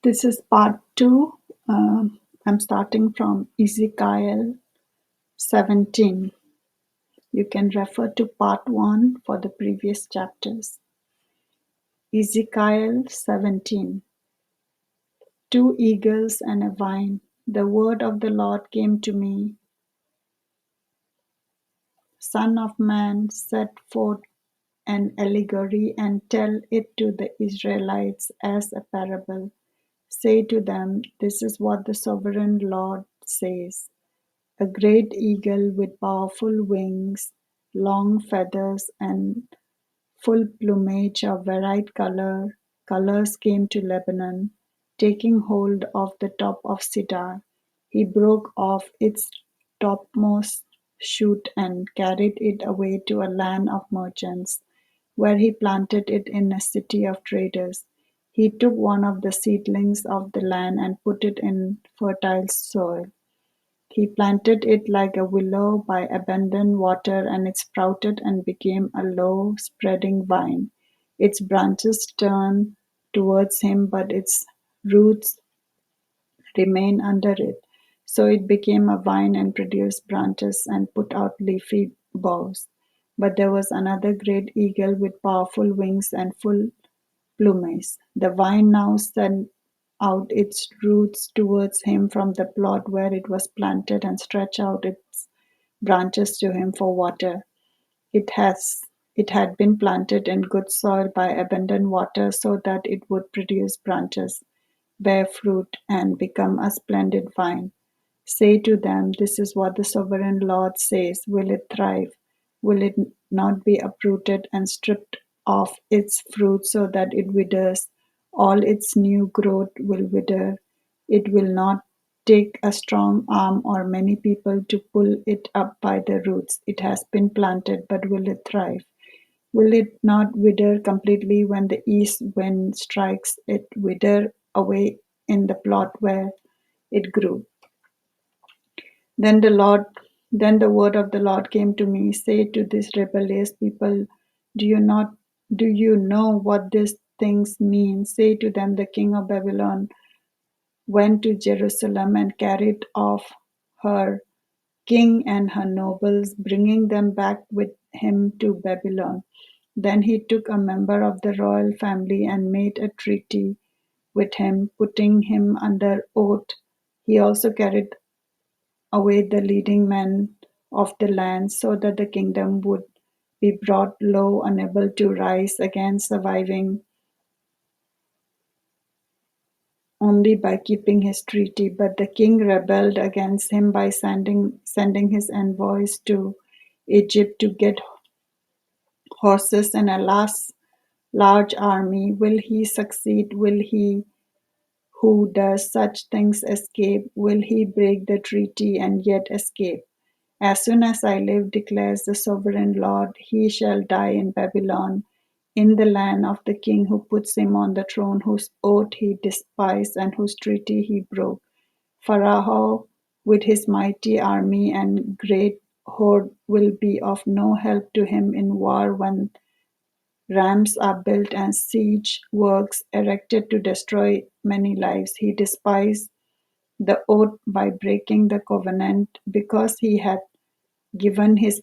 This is part 2. I'm starting from Ezekiel 17. You can refer to part 1 for the previous chapters. Ezekiel 17. 2 eagles and a vine. The word of the Lord came to me. Son of man, set forth an allegory and tell it to the Israelites as a parable. Say to them, this is what the sovereign Lord says. A great eagle with powerful wings, long feathers, and full plumage of varied colors came to Lebanon, taking hold of the top of cedar. He broke off its topmost shoot and carried it away to a land of merchants, where he planted it in a city of traders. He took one of the seedlings of the land and put it in fertile soil. He planted it like a willow by abundant water, and it sprouted and became a low, spreading vine. Its branches turned towards him, but its roots remained under it. So it became a vine and produced branches and put out leafy boughs. But there was another great eagle with powerful wings and full plumage. The vine now sent out its roots towards him from the plot where it was planted and stretched out its branches to him for water. It has it had been planted in good soil by abundant water so that it would produce branches, bear fruit, and become a splendid vine. Say to them, this is what the sovereign Lord says. Will it thrive? Will it not be uprooted and stripped of its fruit so that it withers? All its new growth will wither. It will not take a strong arm or many people to pull it up by the roots. It has been planted, but will it thrive? Will it not wither completely when the east wind strikes it, wither away in the plot where it grew? Then the Lord, then the word of the Lord came to me, say to this rebellious people, do you not, do you know what these things mean? Say to them, the king of Babylon went to Jerusalem and carried off her king and her nobles, bringing them back with him to Babylon. Then he took a member of the royal family and made a treaty with him, putting him under oath. He also carried away the leading men of the land, so that the kingdom would be brought low, unable to rise again, surviving only by keeping his treaty. But the king rebelled against him by sending his envoys to Egypt to get horses and a large army. Will he succeed? Will he who does such things escape? Will he break the treaty and yet escape? As soon as I live, declares the sovereign Lord, he shall die in Babylon, in the land of the king who puts him on the throne, whose oath he despised and whose treaty he broke. Pharaoh, with his mighty army and great horde, will be of no help to him in war when rams are built and siege works erected to destroy many lives. He despised the oath by breaking the covenant, because he had given his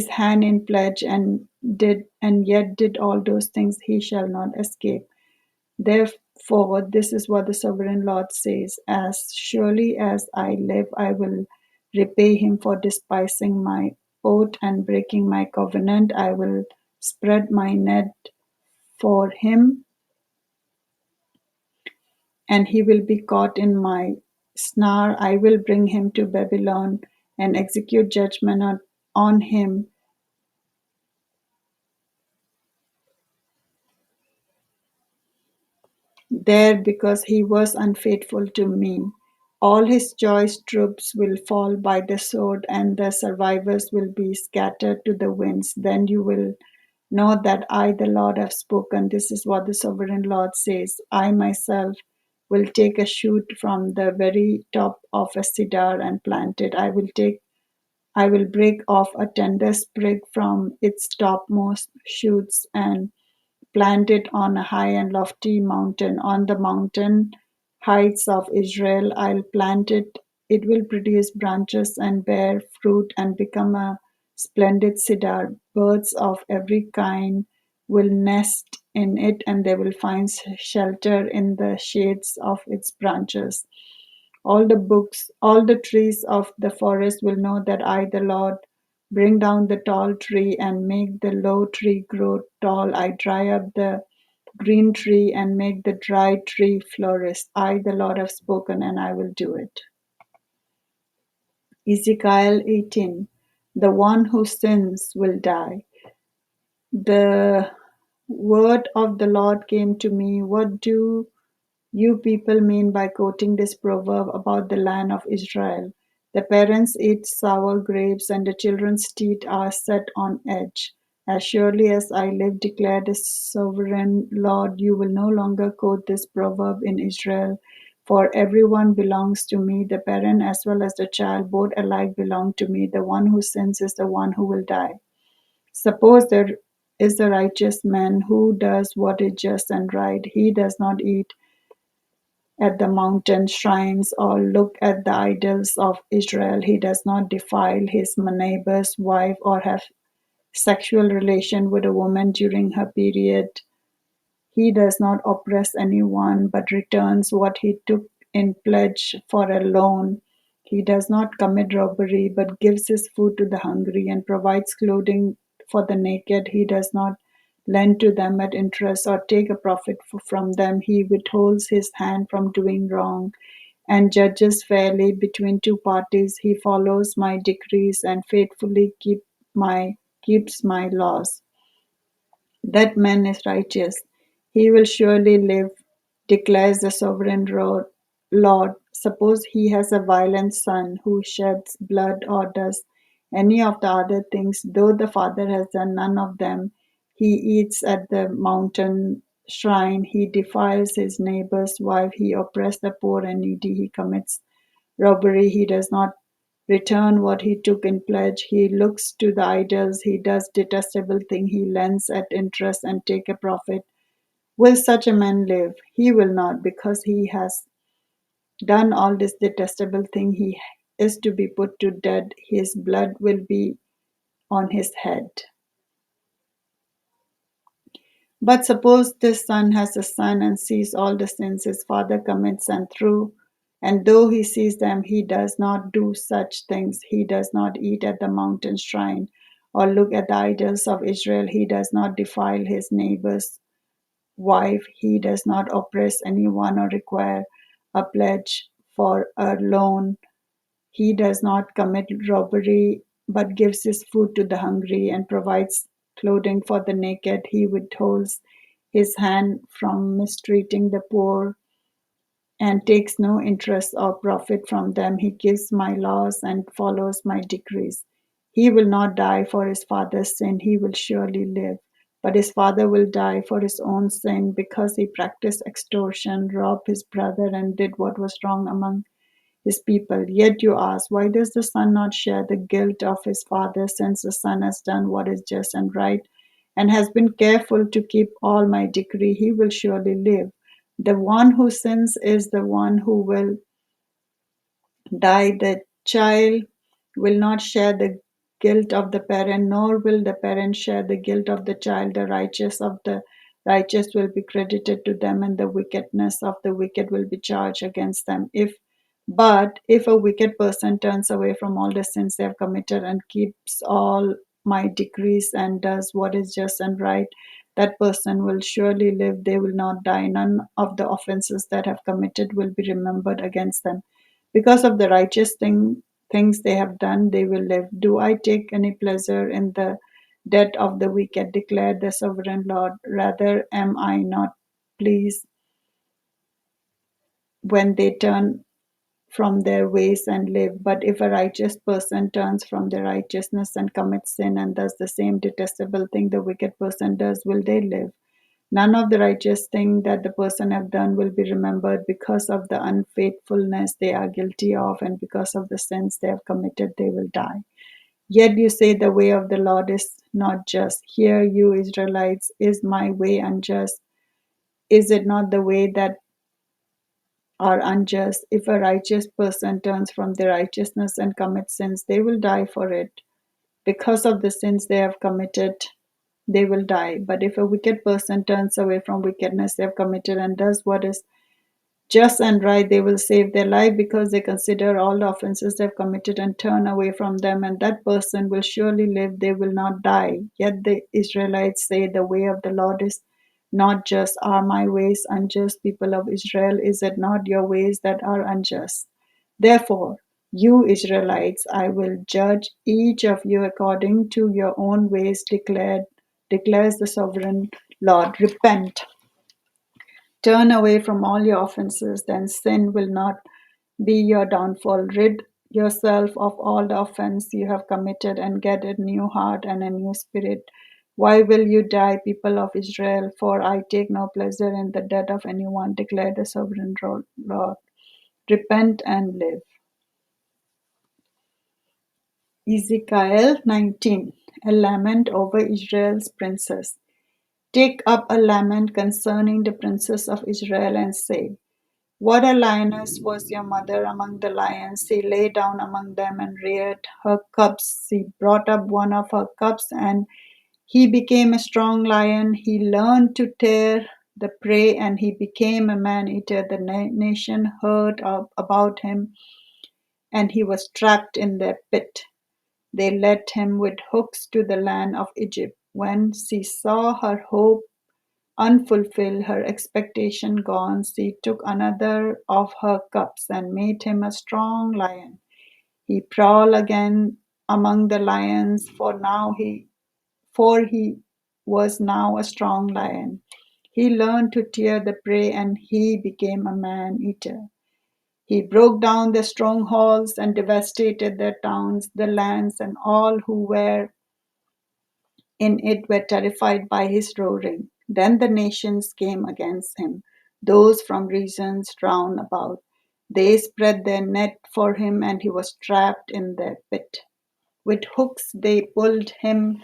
hand in pledge and yet did all those things. He shall not escape. Therefore this is what the sovereign Lord says, as surely as I live, I will repay him for despising my oath and breaking my covenant. I will spread my net for him, and he will be caught in my snare. I will bring him to Babylon and execute judgment on him there, because he was unfaithful to me. All his choice troops will fall by the sword, and the survivors will be scattered to the winds. Then you will know that I, the Lord, have spoken. This is what the sovereign Lord says. I myself will take a shoot from the very top of a cedar and plant it. I will break off a tender sprig from its topmost shoots and plant it on a high and lofty mountain. On the mountain heights of Israel, I'll plant it. It will produce branches and bear fruit and become a splendid cedar. Birds of every kind will nest in it, and they will find shelter in the shades of its branches. All the trees of the forest will know that I, the Lord, bring down the tall tree and make the low tree grow tall. I dry up the green tree and make the dry tree flourish. I, the Lord, have spoken, and I will do it. Ezekiel 18. The one who sins will die. The word of the Lord came to me. What do you people mean by quoting this proverb about the land of Israel? The parents eat sour grapes, and the children's teeth are set on edge. As surely as I live, declared the sovereign Lord, you will no longer quote this proverb in Israel, for everyone belongs to me, the parent as well as the child, both alike belong to me. The one who sins is the one who will die. Suppose there is a righteous man who does what is just and right. He does not eat at the mountain shrines or look at the idols of Israel. He does not defile his neighbor's wife or have sexual relation with a woman during her period. He does not oppress anyone, but returns what he took in pledge for a loan. He does not commit robbery, but gives his food to the hungry and provides clothing for the naked. He does not lend to them at interest or take a profit from them. He withholds his hand from doing wrong and judges fairly between two parties. He follows my decrees and faithfully keeps my laws. That man is righteous. He will surely live, declares the sovereign Lord. Suppose he has a violent son who sheds blood or does any of the other things, though the father has done none of them. He eats at the mountain shrine, he defiles his neighbor's wife, he oppresses the poor and needy, he commits robbery, he does not return what he took in pledge. He looks to the idols. He does detestable thing. He lends at interest and take a profit. Will such a man live? He will not, because he has done all this detestable thing. He is to be put to death. His blood will be on his head. But suppose this son has a son and sees all the sins his father commits, and though he sees them, he does not do such things. He does not eat at the mountain shrine or look at the idols of Israel. He does not defile his neighbor's wife. He does not oppress anyone or require a pledge for a loan. He does not commit robbery, but gives his food to the hungry and provides clothing for the naked. He withholds his hand from mistreating the poor and takes no interest or profit from them. He gives my laws and follows my decrees. He will not die for his father's sin. He will surely live. But his father will die for his own sin because he practiced extortion, robbed his brother, and did what was wrong among his people. Yet you ask, why does the son not share the guilt of his father, since the son has done what is just and right and has been careful to keep all my decree? He will surely live. The one who sins is the one who will die. The child will not share the guilt of the parent, nor will the parent share the guilt of the child. The righteous of the righteous will be credited to them, and the wickedness of the wicked will be charged against them. If a wicked person turns away from all the sins they have committed and keeps all my decrees and does what is just and right, that person will surely live. They will not die. None of the offenses that have committed will be remembered against them. Because of the things they have done, they will live. Do I take any pleasure in the death of the wicked, declared the sovereign Lord? Rather, am I not pleased when they turn from their ways and live? But if a righteous person turns from their righteousness and commits sin and does the same detestable thing the wicked person does, will they live? None of the righteous thing that the person have done will be remembered. Because of the unfaithfulness they are guilty of and because of the sins they have committed, they will die. Yet you say the way of the Lord is not just. Hear, you Israelites, is my way unjust? Is it not the way that are unjust? If a righteous person turns from their righteousness and commits sins, they will die for it. Because of the sins they have committed, they will die. But if a wicked person turns away from wickedness they have committed and does what is just and right, they will save their life, because they consider all the offenses they have committed and turn away from them, and that person will surely live, they will not die. Yet the Israelites say, the way of the Lord is not just. Are my ways unjust, people of Israel? Is it not your ways that are unjust? Therefore, you Israelites, I will judge each of you according to your own ways, declares the sovereign Lord. Repent, turn away from all your offenses, then sin will not be your downfall. Rid yourself of all the offense you have committed and get a new heart and a new spirit. Why will you die, people of Israel? For I take no pleasure in the death of anyone, declared the sovereign Lord. Repent and live. Ezekiel 19. A lament over Israel's princes. Take up a lament concerning the princes of Israel and say, what a lioness was your mother among the lions. She lay down among them and reared her cubs. She brought up one of her cubs, and he became a strong lion. He learned to tear the prey, and he became a man-eater. The nation heard about him, and he was trapped in their pit. They led him with hooks to the land of Egypt. When she saw her hope unfulfilled, her expectation gone, she took another of her cubs and made him a strong lion. He prowled again among the lions, for he was now a strong lion. He learned to tear the prey, and he became a man-eater. He broke down their strongholds and devastated their towns, the lands, and all who were in it were terrified by his roaring. Then the nations came against him, those from regions round about. They spread their net for him, and he was trapped in their pit. With hooks they pulled him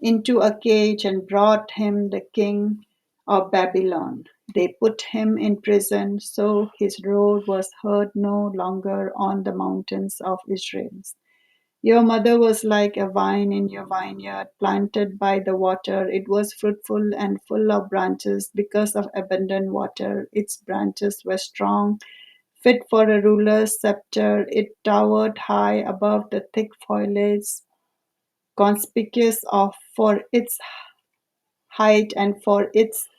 into a cage and brought him the king of Babylon. They put him in prison, so his roar was heard no longer on the mountains of Israel. Your mother was like a vine in your vineyard, planted by the water. It was fruitful and full of branches because of abundant water. Its branches were strong, fit for a ruler's scepter. It towered high above the thick foliage, conspicuous for its height and for its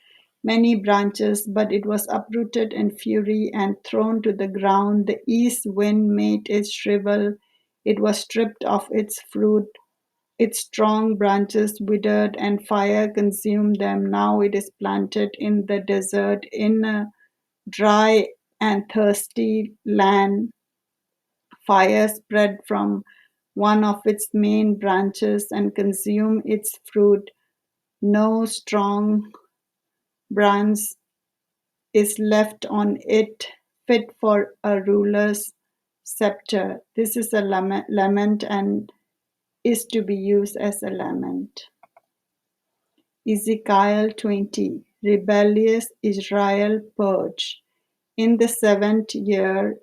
many branches, but it was uprooted in fury and thrown to the ground. The east wind made it shrivel. It was stripped of its fruit. Its strong branches withered, and fire consumed them. Now it is planted in the desert, in a dry and thirsty land. Fire spread from one of its main branches and consumed its fruit. No strong branch is left on it, fit for a ruler's scepter. This is a lament and is to be used as a lament. Ezekiel 20. Rebellious Israel purge. In the 7th year,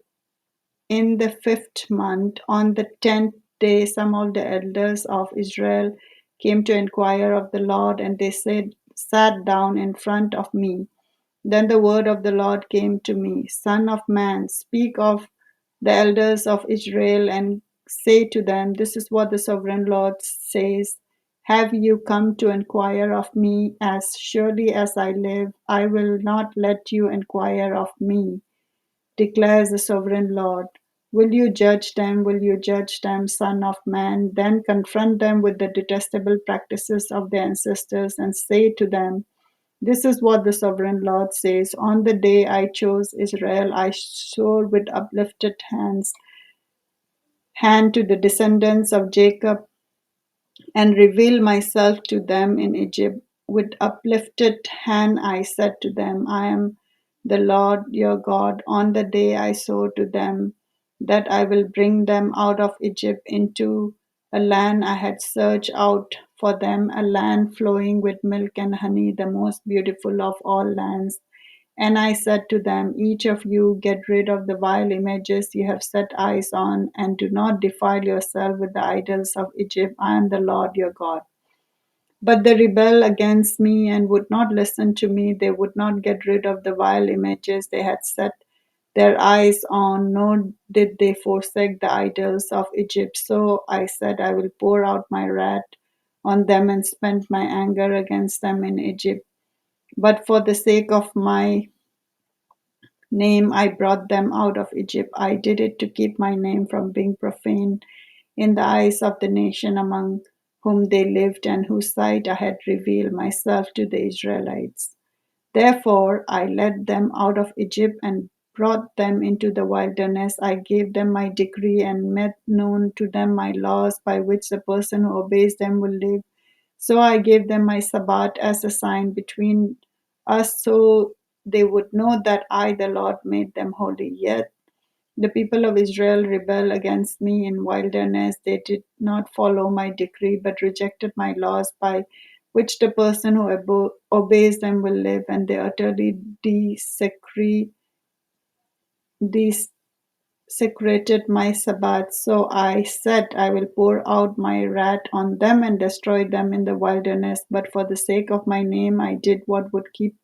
in the 5th month, on the 10th day, some of the elders of Israel came to inquire of the Lord, and they sat down in front of me. Then the word of the Lord came to me, Son of man, speak of the elders of Israel and say to them, this is what the sovereign Lord says. Have you come to inquire of me? As surely as I live, I will not let you inquire of me, declares the sovereign Lord. Will you judge them? Will you judge them, Son of man? Then confront them with the detestable practices of their ancestors and say to them, this is what the sovereign Lord says. On the day I chose Israel, I swore with uplifted hand to the descendants of Jacob and revealed myself to them in Egypt. With uplifted hand I said to them, I am the Lord your God. On the day I swore to them that I will bring them out of Egypt into a land I had searched out for them, a land flowing with milk and honey, the most beautiful of all lands. And I said to them, each of you get rid of the vile images you have set eyes on, and do not defile yourself with the idols of Egypt. I am the Lord your God. But they rebelled against me and would not listen to me. They would not get rid of the vile images they had set their eyes on, nor did they forsake the idols of Egypt. So I said, I will pour out my wrath on them and spend my anger against them in Egypt. But for the sake of my name, I brought them out of Egypt. I did it to keep my name from being profaned in the eyes of the nation among whom they lived, and whose sight I had revealed myself to the Israelites. Therefore I led them out of Egypt and brought them into the wilderness. I gave them my decree and made known to them my laws, by which the person who obeys them will live. So I gave them my Sabbath as a sign between us, so they would know that I, the Lord, made them holy. Yet the people of Israel rebelled against me in wilderness. They did not follow my decree, but rejected my laws, by which the person who obeys them will live, and they utterly desecrated my Sabbath. So I said, I will pour out my wrath on them and destroy them in the wilderness. But for the sake of my name, I did what would keep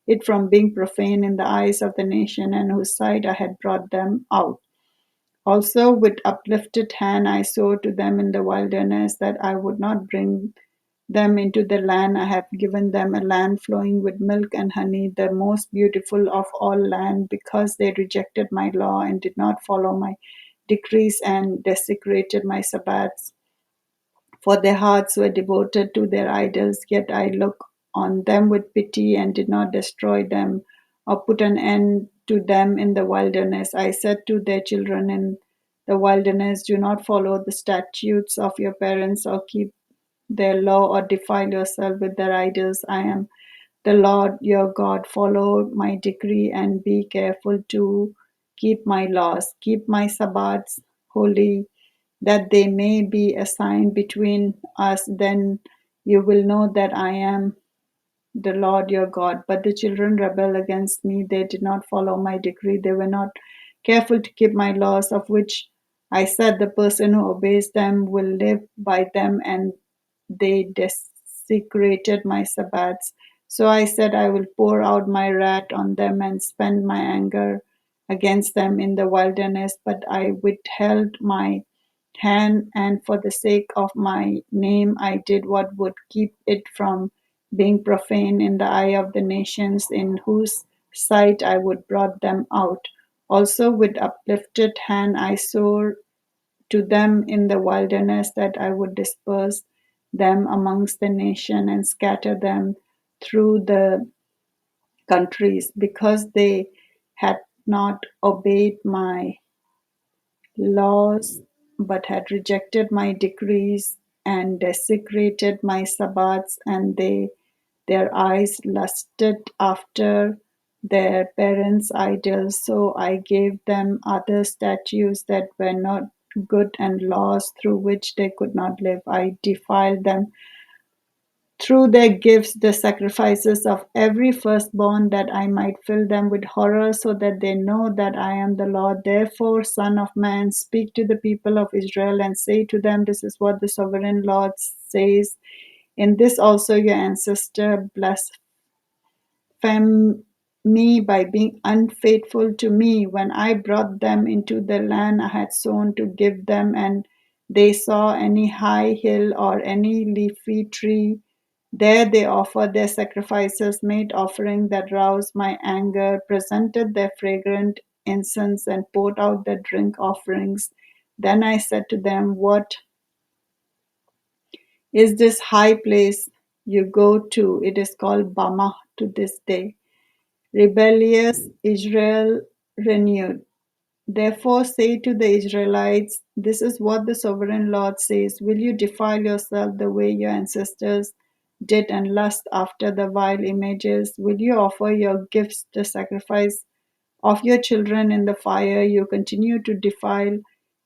it from being profane in the eyes of the nation, and whose sight I had brought them out. Also with uplifted hand I swore to them in the wilderness that I would not bring them into the land I have given them, a land flowing with milk and honey, the most beautiful of all land, because they rejected my law and did not follow my decrees and desecrated my Sabbaths. For their hearts were devoted to their idols, yet I looked on them with pity and did not destroy them or put an end to them in the wilderness. I said to their children in the wilderness, do not follow the statutes of your parents or keep their law or defile yourself with their idols. I am the Lord your God. Follow my decree and be careful to keep my laws. Keep my Sabbaths holy, that they may be a sign between us. Then you will know that I am the Lord your God. But the children rebelled against me. They did not follow my decree. They were not careful to keep my laws, of which I said, the person who obeys them will live by them, and they desecrated my Sabbaths. So I said, I will pour out my wrath on them and spend my anger against them in the wilderness. But I withheld my hand, and for the sake of my name, I did what would keep it from being profane in the eye of the nations in whose sight I would brought them out. Also with uplifted hand I swore to them in the wilderness that I would disperse them amongst the nation and scatter them through the countries, because they had not obeyed my laws, but had rejected my decrees and desecrated my Sabbaths, and their eyes lusted after their parents' idols. So I gave them other statutes that were not good, and laws through which they could not live. I defiled them through their gifts, the sacrifices of every firstborn, that I might fill them with horror, so that they know that I am the Lord. Therefore, Son of Man, speak to the people of Israel and say to them, this is what the sovereign Lord says. In this also your ancestor blasphemed me by being unfaithful to me when I brought them into the land I had sworn to give them, and they saw any high hill or any leafy tree. There they offered their sacrifices, made offerings that roused my anger, presented their fragrant incense, and poured out their drink offerings. Then I said to them, what is this high place you go to? It is called Bama to this day. Rebellious Israel renewed. Therefore say to the Israelites, this is what the sovereign Lord says. Will you defile yourself the way your ancestors did and lust after the vile images? Will you offer your gifts, the sacrifice of your children in the fire? You continue to defile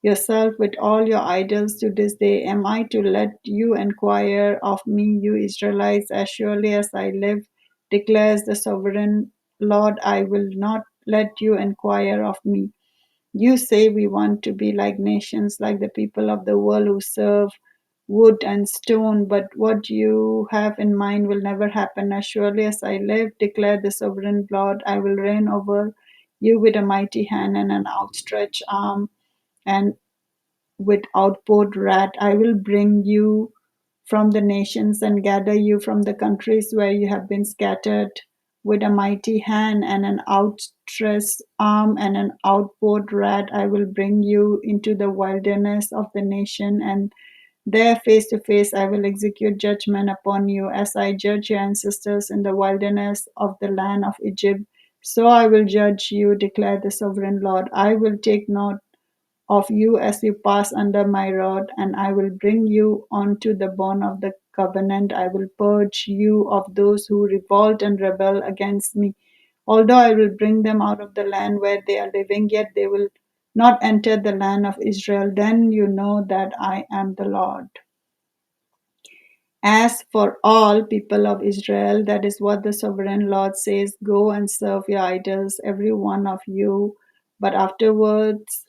yourself with all your idols to this day. Am I to let you inquire of me, you Israelites? As surely as I live, declares the sovereign Lord, I will not let you inquire of me. You say we want to be like nations, like the people of the world who serve wood and stone, but what you have in mind will never happen. As surely as I live, declared the sovereign Lord, I will reign over you with a mighty hand and an outstretched arm, and with outpoured wrath. I will bring you from the nations and gather you from the countries where you have been scattered. With a mighty hand and an outstretched arm and an outpoured wrath, I will bring you into the wilderness of the nation, and there face to face I will execute judgment upon you, as I judge your ancestors in the wilderness of the land of Egypt. So I will judge you, declare the sovereign Lord. I will take note of you as you pass under my rod, and I will bring you onto the bond of the covenant. I will purge you of those who revolt and rebel against me. Although I will bring them out of the land where they are living, yet they will not enter the land of Israel. Then you know that I am the Lord. As for all people of Israel, that is what the sovereign Lord says: go and serve your idols, every one of you. But afterwards,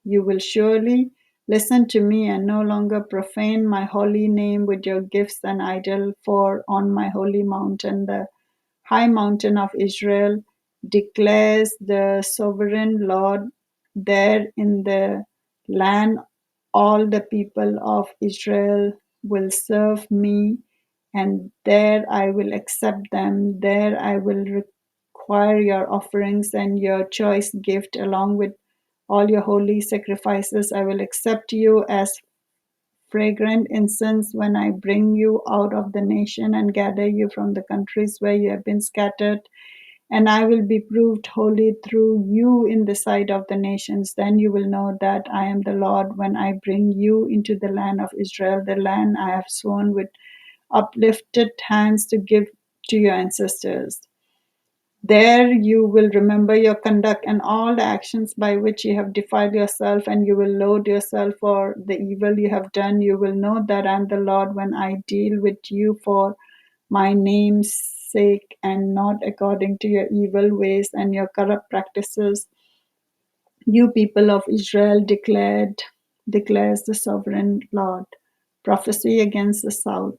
you will surely listen to me and no longer profane my holy name with your gifts and idol, for on my holy mountain, the high mountain of Israel, declares the sovereign Lord, there in the land all the people of Israel will serve me, and there I will accept them. There I will require your offerings and your choice gift along with all your holy sacrifices. I will accept you as fragrant incense when I bring you out of the nation and gather you from the countries where you have been scattered. And I will be proved holy through you in the sight of the nations. Then you will know that I am the Lord when I bring you into the land of Israel, the land I have sworn with uplifted hands to give to your ancestors. There you will remember your conduct and all the actions by which you have defiled yourself, and you will load yourself for the evil you have done. You will know that I am the Lord when I deal with you for my name's sake, and not according to your evil ways and your corrupt practices. You people of Israel declares the sovereign Lord. Prophecy against the south.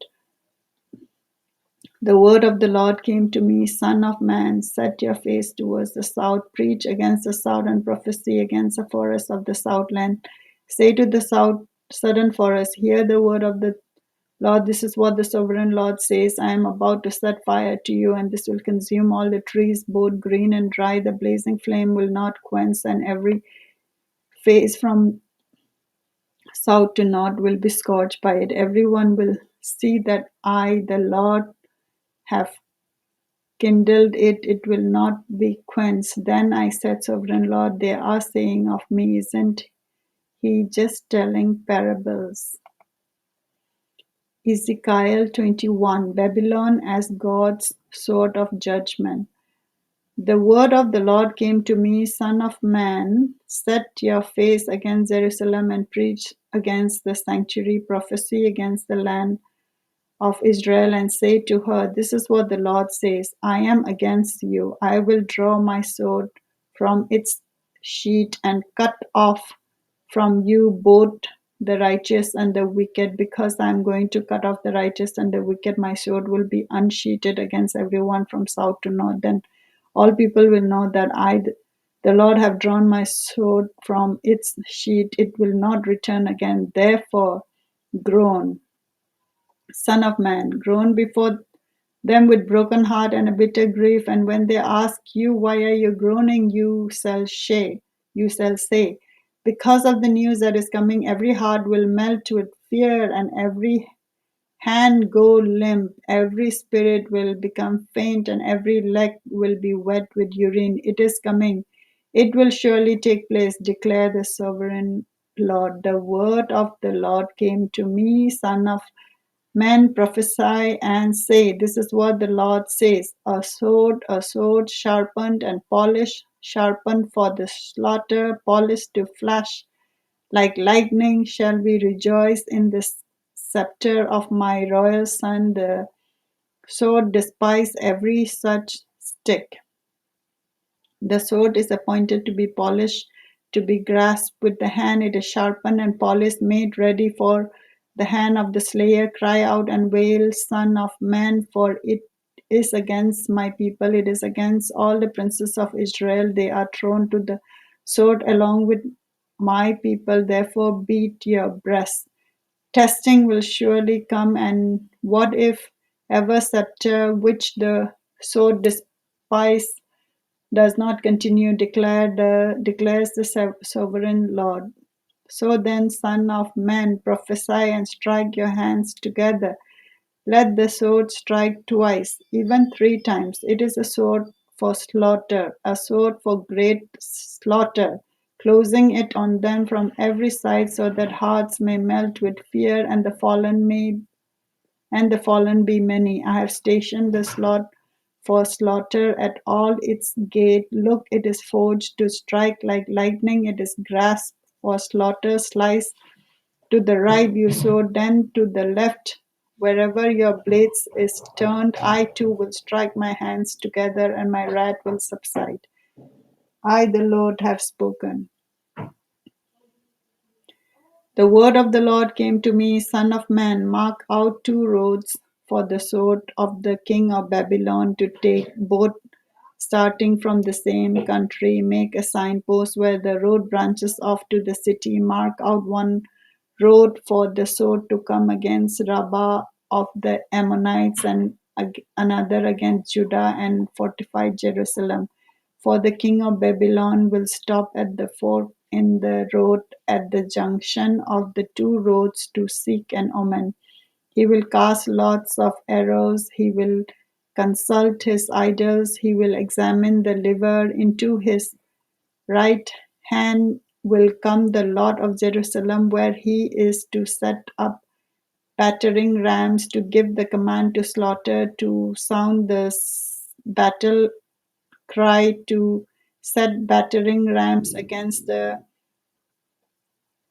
The word of the Lord came to me, Son of man, set your face towards the south, preach against the south, and prophesy against the forests of the southland. Say to the southern forest, hear the word of the Lord. This is what the sovereign Lord says: I am about to set fire to you, and this will consume all the trees, both green and dry. The blazing flame will not quench, and every face from south to north will be scorched by it. Everyone will see that I, the Lord, have kindled it, it will not be quenched. Then I said, Sovereign Lord, they are saying of me, isn't he just telling parables? Ezekiel 21, Babylon as God's sword of judgment. The word of the Lord came to me, Son of man, set your face against Jerusalem and preach against the sanctuary, prophecy against the land of Israel, and say to her, this is what the Lord says: I am against you. I will draw my sword from its sheath and cut off from you both the righteous and the wicked. Because I am going to cut off the righteous and the wicked, my sword will be unsheathed against everyone from south to north. Then all people will know that I, the Lord, have drawn my sword from its sheath. It will not return again. Therefore, groan, Son of man, groan before them with broken heart and a bitter grief. And when they ask you, why are you groaning? You shall say, because of the news that is coming, every heart will melt with fear, and every hand go limp, every spirit will become faint, and every leg will be wet with urine. It is coming. It will surely take place, declare the sovereign Lord. The word of the Lord came to me, Son of men, prophesy and say, this is what the Lord says: a sword sharpened and polished, sharpened for the slaughter, polished to flash, Like lightning shall we rejoice in the scepter of my royal son. The sword despise every such stick. The sword is appointed to be polished, to be grasped with the hand. It is sharpened and polished, made ready for the hand of the slayer. Cry out and wail, Son of man, for it is against my people. It is against all the princes of Israel. They are thrown to the sword along with my people. Therefore, beat your breasts. Testing will surely come, and what if ever scepter which the sword despises does not continue, declares the sovereign Lord. So then, Son of man, prophesy and strike your hands together. Let the sword strike twice, even 3 times. It is a sword for slaughter, a sword for great slaughter, closing it on them from every side, so that hearts may melt with fear, and the fallen be many. I have stationed the slot for slaughter at all its gate. Look, it is forged to strike like lightning. It is grasped for slaughter. Slice to the right, you sow, then to the left. Wherever your blades is turned, I too will strike my hands together, and my wrath will subside. I, the Lord, have spoken. The word of the Lord came to me, Son of man, mark out 2 roads for the sword of the king of Babylon to take, both starting from the same country. Make a signpost where the road branches off to the city. Mark out one road for the sword to come against Rabbah of the Ammonites, and another against Judah, and fortify Jerusalem. For the king of Babylon will stop at the fork in the road at the junction of the 2 roads to seek an omen. He will cast lots of arrows. He will consult his idols. He will examine the liver. Into his right hand will come the lot of Jerusalem, where he is to set up battering rams, to give the command to slaughter, to sound the battle cry, to set battering rams against the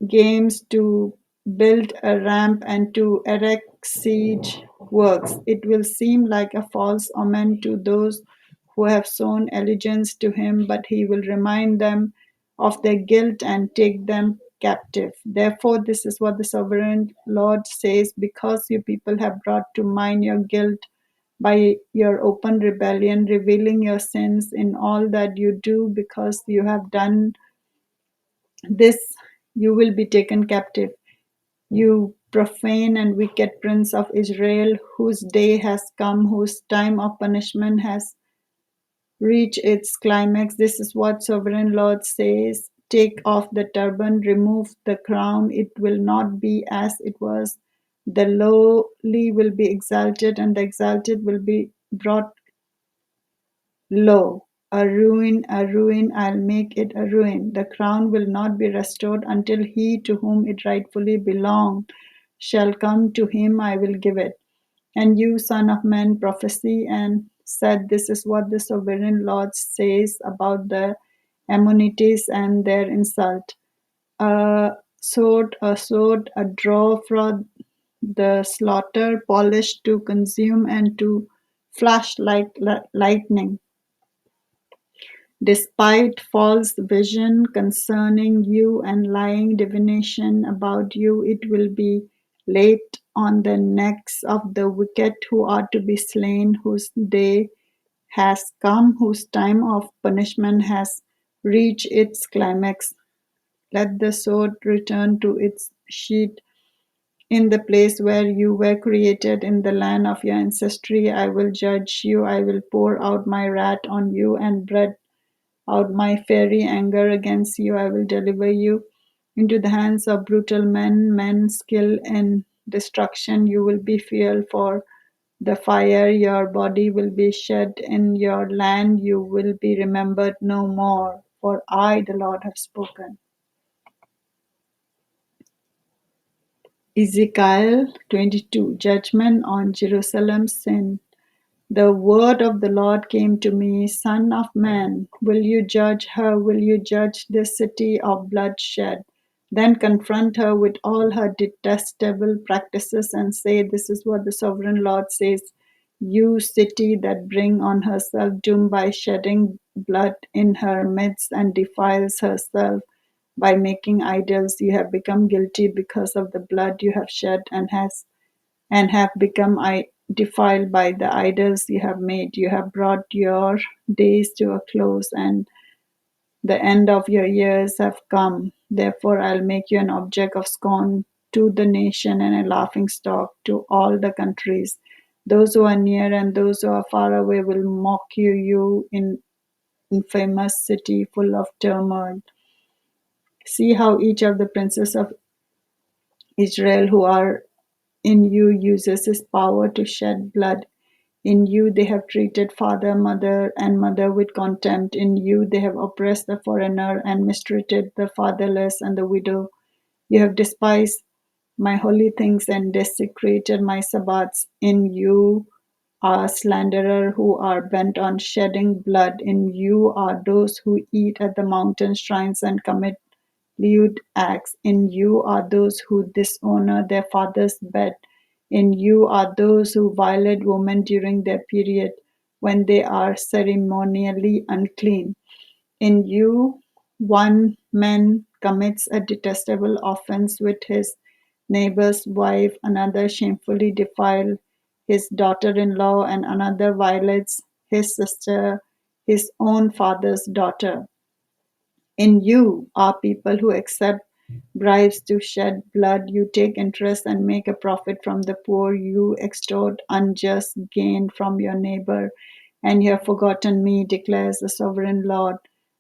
games, to build a ramp, and to erect siege works. It will seem like a false omen to those who have sown allegiance to him, but he will remind them of their guilt and take them captive. Therefore, this is what the sovereign Lord says: because you people have brought to mind your guilt by your open rebellion, revealing your sins in all that you do, because you have done this, you will be taken captive. You profane and wicked prince of Israel, whose day has come, whose time of punishment has reached its climax. This is what sovereign Lord says: take off the turban, remove the crown. It will not be as it was. The lowly will be exalted, and the exalted will be brought low. A ruin, I'll make it a ruin. The crown will not be restored until he to whom it rightfully belonged shall come. To him I will give it. And you, Son of Man, prophesy and said, this is what the sovereign Lord says about the Ammonites and their insult. A sword, a draw for the slaughter, polished to consume and to flash like lightning. Despite false vision concerning you and lying divination about you, it will be laid on the necks of the wicked who are to be slain, whose day has come, whose time of punishment has reached its climax. Let the sword return to its sheath in the place where you were created, in the land of your ancestry. I will judge you. I will pour out my wrath on you and bread out my fiery anger against you. I will deliver you into the hands of brutal men skilled in destruction. You will be fuel for the fire. Your body will be shed in your land. You will be remembered no more. For I, the Lord, have spoken. Ezekiel 22. Judgment on Jerusalem's sin. The word of the Lord came to me, Son of man, will you judge her? Will you judge this city of bloodshed? Then confront her with all her detestable practices and say, this is what the sovereign Lord says. You city that bring on herself doom by shedding blood in her midst and defiles herself by making idols, you have become guilty because of the blood you have shed and have become defiled by the idols you have made. You have brought your days to a close, and the end of your years have come. Therefore I'll make you an object of scorn to the nation and a laughing stock to all the countries. Those who are near and those who are far away will mock you, you infamous city full of turmoil. See how each of the princes of Israel who are in you uses his power to shed blood. In you they have treated father, mother, and mother with contempt. In you they have oppressed the foreigner and mistreated the fatherless and the widow. You have despised my holy things and desecrated my Sabbaths. In you are slanderers who are bent on shedding blood. In you are those who eat at the mountain shrines and commit lewd acts. In you are those who dishonor their father's bed. In you are those who violate women during their period when they are ceremonially unclean. In you, one man commits a detestable offense with his neighbor's wife, another shamefully defiles his daughter-in-law, and another violates his sister, his own father's daughter. In you are people who accept bribes to shed blood. You take interest and make a profit from the poor. You extort unjust gain from your neighbor, and you have forgotten me, declares the sovereign Lord.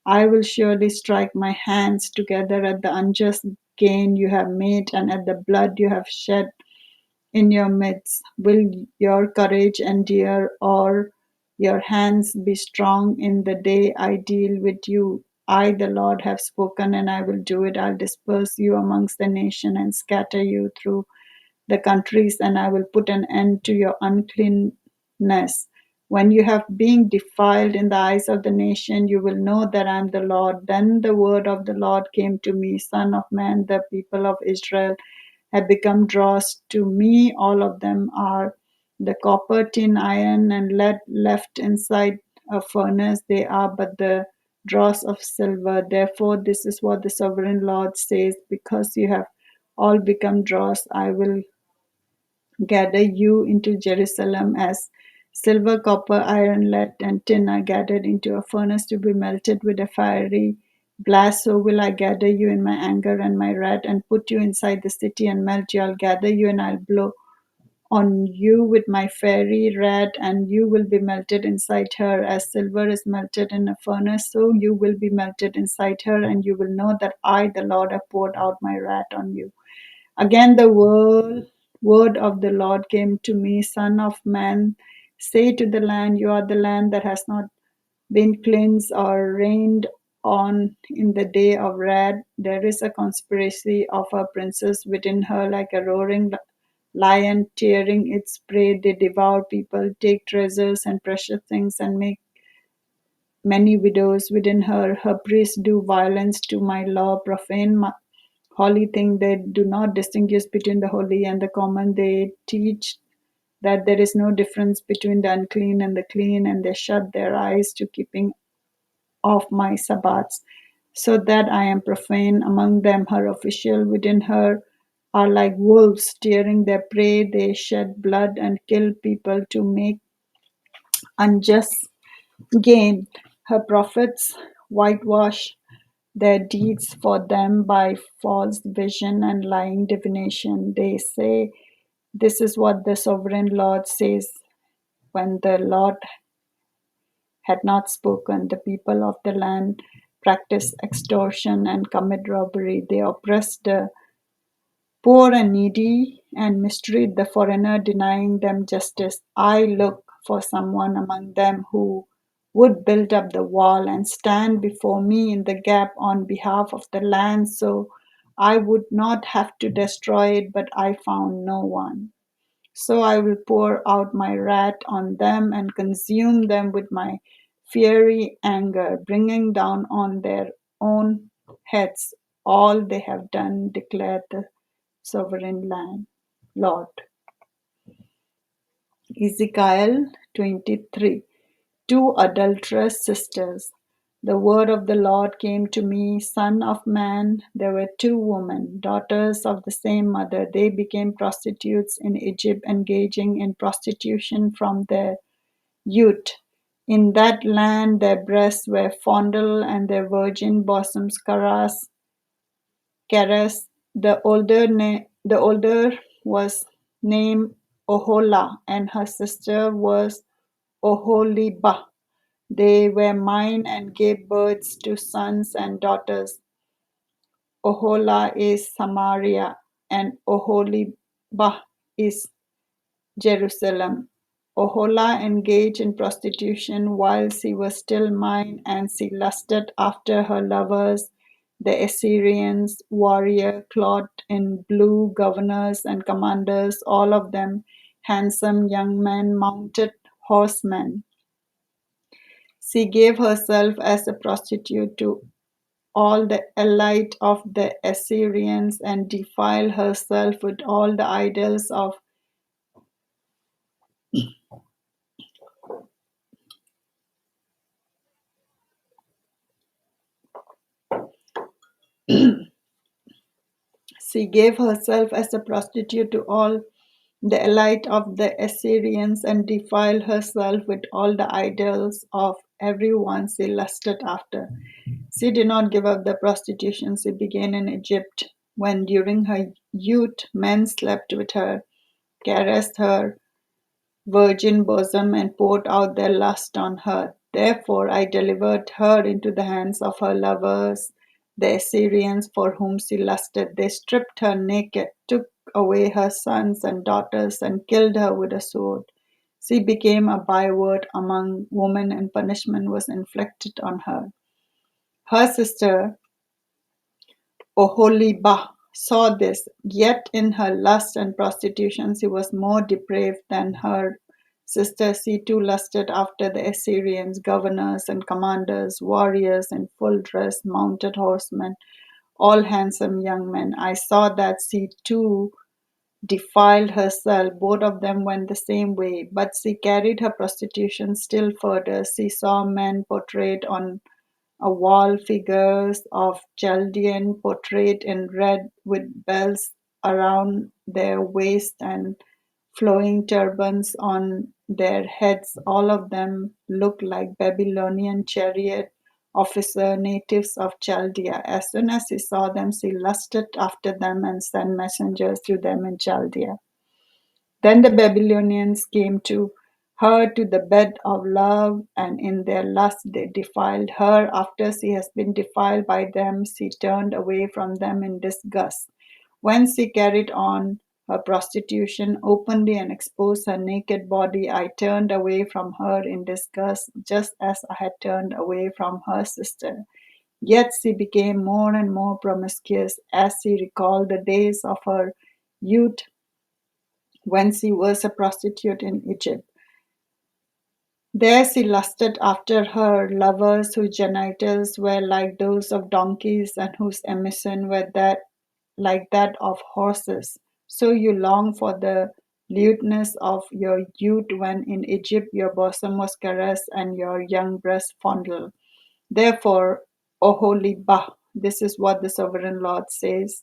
I will surely strike my hands together at the unjust gain you have made and at the blood you have shed in your midst. Will your courage endure, or your hands be strong in the day I deal with you? I, the Lord, have spoken, and I will do it. I'll disperse you amongst the nation and scatter you through the countries, and I will put an end to your uncleanness. When you have been defiled in the eyes of the nation, you will know that I am the Lord. Then the word of the Lord came to me, Son of man, the people of Israel have become dross to me. All of them are the copper, tin, iron, and lead left inside a furnace. They are but the dross of silver. Therefore, this is what the sovereign Lord says: because you have all become dross, I will gather you into Jerusalem as silver, copper, iron, lead, and tin are gathered into a furnace to be melted with a fiery blast. So will I gather you in my anger and my wrath, and put you inside the city and melt you. I'll gather you and I'll blow on you with my fiery wrath, and you will be melted inside her. As silver is melted in a furnace, so you will be melted inside her, and you will know that I, the Lord, have poured out my wrath on you. Again the word of the Lord came to me, Son of man, say to the land, you are the land that has not been cleansed or rained on in the day of wrath. There is a conspiracy of her princes within her, like a roaring lion tearing its prey. They devour people, take treasures and precious things, and make many widows within her. Her priests do violence to my law, profane my holy thing. They do not distinguish between the holy and the common. They teach that there is no difference between the unclean and the clean, and they shut their eyes to keeping of my Sabbaths, so that I am profane among them. Her official within her are like wolves tearing their prey. They shed blood and kill people to make unjust gain. Her prophets whitewash their deeds for them by false vision and lying divination. They say, this is what the sovereign Lord says. When the Lord had not spoken, the people of the land practice extortion and commit robbery. They oppress the poor and needy and mistreat the foreigner, denying them justice. I look for someone among them who would build up the wall and stand before me in the gap on behalf of the land, so I would not have to destroy it, but I found no one. So I will pour out my wrath on them and consume them with my fiery anger, bringing down on their own heads all they have done, declared the sovereign Lord. Ezekiel 23. Two adulterous sisters. The word of the Lord came to me, Son of man, there were two women, daughters of the same mother. They became prostitutes in Egypt, engaging in prostitution from their youth. In that land their breasts were fondled and their virgin bosoms caressed. The older was named Oholah, and her sister was Oholibah. They were mine and gave birth to sons and daughters. Oholah is Samaria, and Oholibah is Jerusalem. Oholah engaged in prostitution while she was still mine, and she lusted after her lovers, the Assyrians, warrior clothed in blue, governors and commanders, all of them handsome young men, mounted horsemen. She gave herself as a prostitute to all the elite of the Assyrians and defiled herself with all the idols of she gave herself as a prostitute to all the elite of the Assyrians and defiled herself with all the idols of everyone she lusted after. She did not give up the prostitution she began in Egypt, when during her youth men slept with her, caressed her virgin bosom, and poured out their lust on her. Therefore I delivered her into the hands of her lovers, the Assyrians, for whom she lusted. They stripped her naked, took away her sons and daughters, and killed her with a sword. She became a byword among women, and punishment was inflicted on her. Her sister Oholibah saw this, yet in her lust and prostitution she was more depraved than her sister. She too lusted after the Assyrians, governors and commanders, warriors in full dress, mounted horsemen, all handsome young men. I saw that she too defiled herself. Both of them went the same way, but she carried her prostitution still further. She saw men portrayed on a wall, figures of Chaldean portrait in red with bells around their waist and flowing turbans on their heads. All of them looked like Babylonian chariot officer natives of Chaldea. As soon as she saw them, she lusted after them and sent messengers to them in Chaldea. Then the Babylonians came to her to the bed of love, and in their lust they defiled her. After she has been defiled by them, she turned away from them in disgust. When she carried on her prostitution openly and exposed her naked body, I turned away from her in disgust, just as I had turned away from her sister. Yet she became more and more promiscuous as she recalled the days of her youth when she was a prostitute in Egypt. There she lusted after her lovers whose genitals were like those of donkeys and whose emission were like that of horses. So you long for the lewdness of your youth when in Egypt your bosom was caressed and your young breast fondled. Therefore, Oholibah, this is what the sovereign Lord says,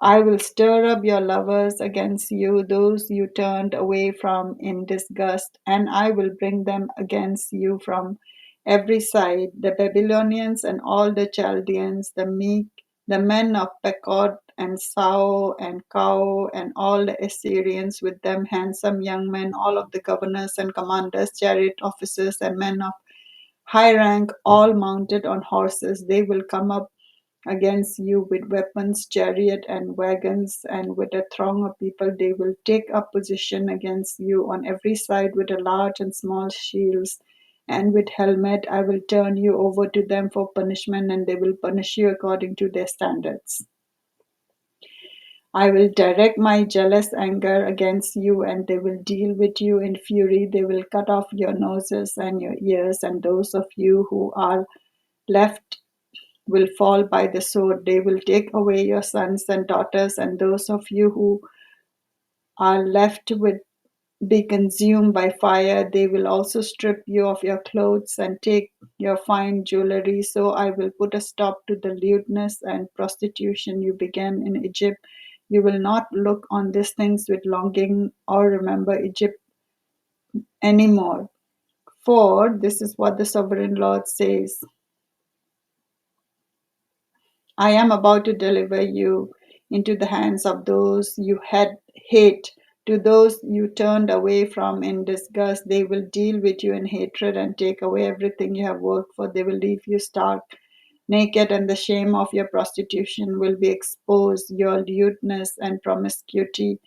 I will stir up your lovers against you, those you turned away from in disgust, and I will bring them against you from every side, the Babylonians and all the Chaldeans, the meek, the men of Pekod and Sao and Kau, and all the Assyrians with them, handsome young men, all of the governors and commanders, chariot officers, and men of high rank, all mounted on horses. They will come up against you with weapons, chariot and wagons, and with a throng of people. They will take up position against you on every side with a large and small shields and with helmet. I will turn you over to them for punishment, and they will punish you according to their standards. I will direct my jealous anger against you, and they will deal with you in fury. They will cut off your noses and your ears, and those of you who are left will fall by the sword. They will take away your sons and daughters, and those of you who are left will be consumed by fire. They will also strip you of your clothes and take your fine jewelry. So I will put a stop to the lewdness and prostitution you began in Egypt. You will not look on these things with longing or remember Egypt anymore. For this is what the sovereign Lord says: I am about to deliver you into the hands of those you hate, to those you turned away from in disgust. They will deal with you in hatred and take away everything you have worked for. They will leave you stark, naked, and the shame of your prostitution will be exposed. Your lewdness and promiscuity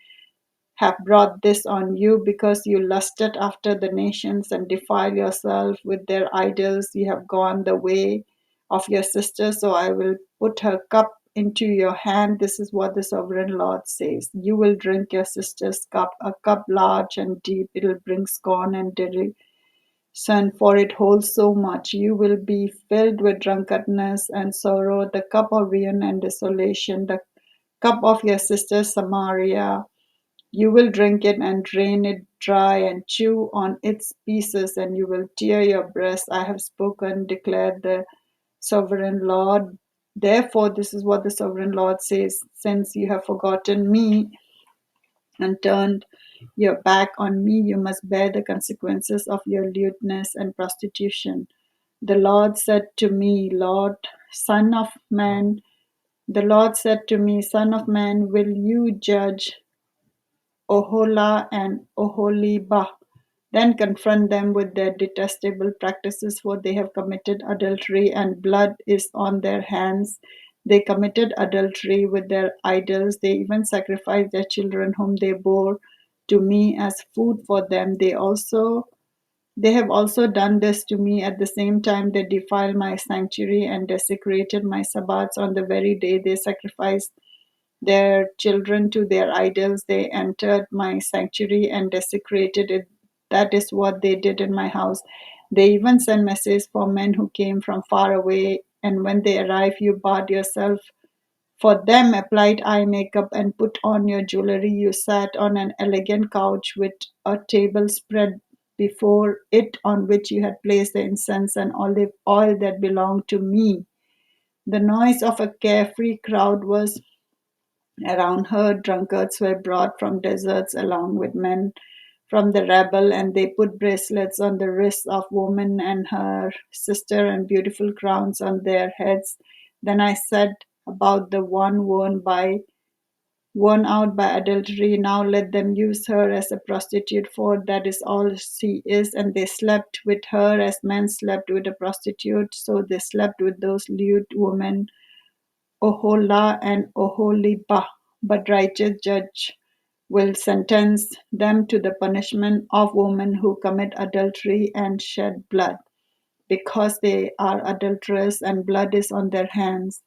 have brought this on you because you lusted after the nations and defiled yourself with their idols. You have gone the way of your sister, so I will put her cup into your hand. This is what the sovereign Lord says. You will drink your sister's cup, a cup large and deep. It will bring scorn and derision, for it holds so much. You will be filled with drunkenness and sorrow, the cup of ruin and desolation, the cup of your sister Samaria. You will drink it and drain it dry and chew on its pieces, and you will tear your breast. I have spoken, declared the sovereign Lord. Therefore, this is what the sovereign Lord says: since you have forgotten me and turned your back on me, you must bear the consequences of your lewdness and prostitution. The Lord said to me, Son of man, the Lord said to me, Son of man, will you judge Oholah and Oholibah? Then confront them with their detestable practices, for they have committed adultery, and blood is on their hands. They committed adultery with their idols. They even sacrificed their children whom they bore to me as food for them. They have also done this to me. At the same time, they defiled my sanctuary and desecrated my Sabbaths. On the very day they sacrificed their children to their idols, they entered my sanctuary and desecrated it. That is what they did in my house. They even sent messages for men who came from far away, and when they arrived, you bathed yourself for them, applied eye makeup, and put on your jewelry. You sat on an elegant couch with a table spread before it, on which you had placed the incense and olive oil that belonged to me. The noise of a carefree crowd was around her. Drunkards were brought from deserts along with men from the rabble, and they put bracelets on the wrists of woman and her sister and beautiful crowns on their heads. Then I said about the one worn out by adultery, now let them use her as a prostitute, for that is all she is. And they slept with her as men slept with a prostitute, so they slept with those lewd women, Oholah and Oholibah. But righteous judge will sentence them to the punishment of women who commit adultery and shed blood, because they are adulterous and blood is on their hands.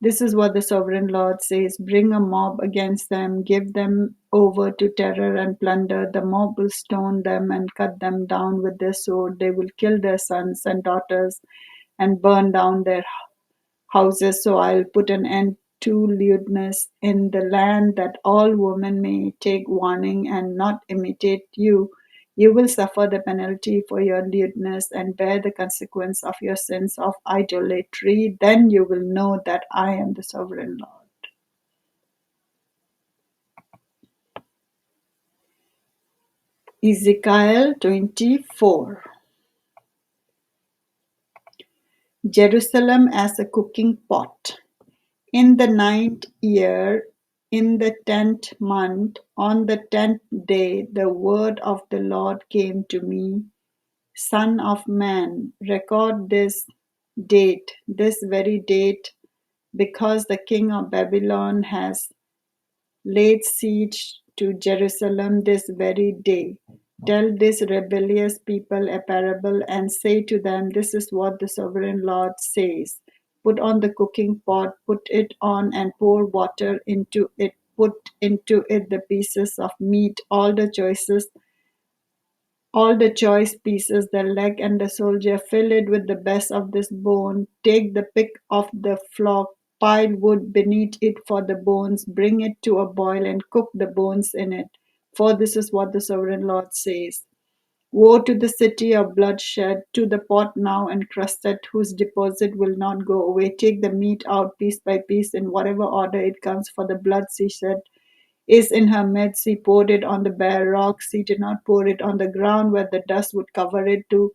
This is what the sovereign Lord says: bring a mob against them, give them over to terror and plunder. The mob will stone them and cut them down with their sword. They will kill their sons and daughters and burn down their houses. So I'll put an end to lewdness in the land, that all women may take warning and not imitate you. You will suffer the penalty for your lewdness and bear the consequence of your sins of idolatry. Then you will know that I am the sovereign Lord. Ezekiel 24. Jerusalem as a cooking pot. In the 9th year, in the 10th month, on the 10th day, the word of the Lord came to me: Son of man, record this date, this very date, because the king of Babylon has laid siege to Jerusalem this very day. Tell this rebellious people a parable and say to them, this is what the sovereign Lord says. Put on the cooking pot, put it on and pour water into it. Put into it the pieces of meat, all the choicest all the choice pieces, the leg and the soldier, fill it with the best of this bone. Take the pick of the flock, pile wood beneath it for the bones, bring it to a boil, and cook the bones in it. For this is what the sovereign Lord says. Woe to the city of bloodshed, to the pot now encrusted, whose deposit will not go away. Take the meat out piece by piece in whatever order it comes, for the blood she shed is in her midst. She poured it on the bare rocks. She did not pour it on the ground where the dust would cover it. To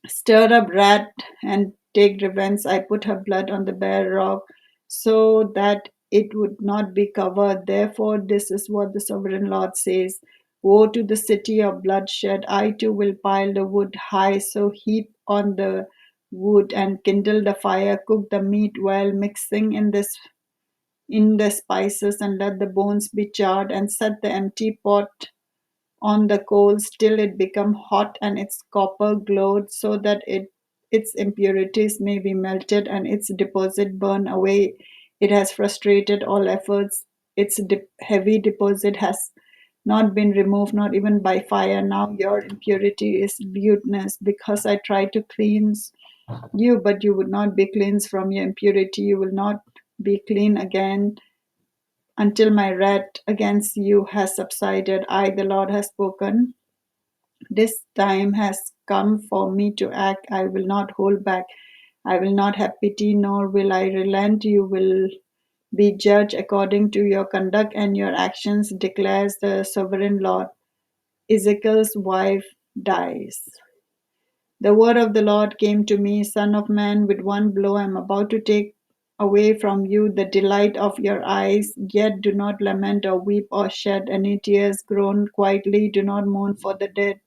stir up wrath and take revenge, I put her blood on the bare rock so that it would not be covered. Therefore, this is what the sovereign Lord says. Woe to the city of bloodshed. I too will pile the wood high, so heap on the wood and kindle the fire, cook the meat well, mixing in the spices, and let the bones be charred, and set the empty pot on the coals till it become hot and its copper glowed, so that its impurities may be melted and its deposit burned away. It has frustrated all efforts. Its heavy deposit has not been removed, not even by fire. Now your impurity is lewdness, because I tried to cleanse you, but you would not be cleansed from your impurity. You will not be clean again until my wrath against you has subsided. I, the Lord, has spoken. This time has come for me to act. I will not hold back. I will not have pity, nor will I relent. You will be judged according to your conduct and your actions, declares the sovereign Lord. Ezekiel's wife dies. The word of the Lord came to me, Son of man, with one blow I am about to take away from you the delight of your eyes. Yet do not lament or weep or shed any tears. Groan quietly, do not mourn for the dead.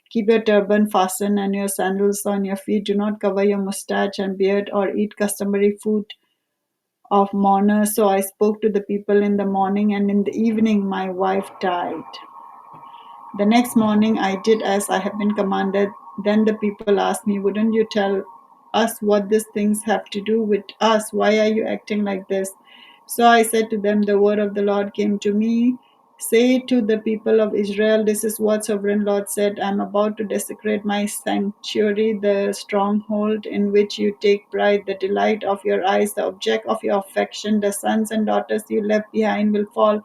Keep your turban fastened and your sandals on your feet. Do not cover your mustache and beard or eat customary food of mourners. So I spoke to the people in the morning, and in the evening my wife died. The next morning I did as I had been commanded. Then the people asked me, Wouldn't you tell us what these things have to do with us? Why are you acting like this? So I said to them, The word of the Lord came to me. Say to the people of Israel, This is what sovereign Lord said. I am about to desecrate my sanctuary, the stronghold in which you take pride, the delight of your eyes, the object of your affection. The sons and daughters you left behind will fall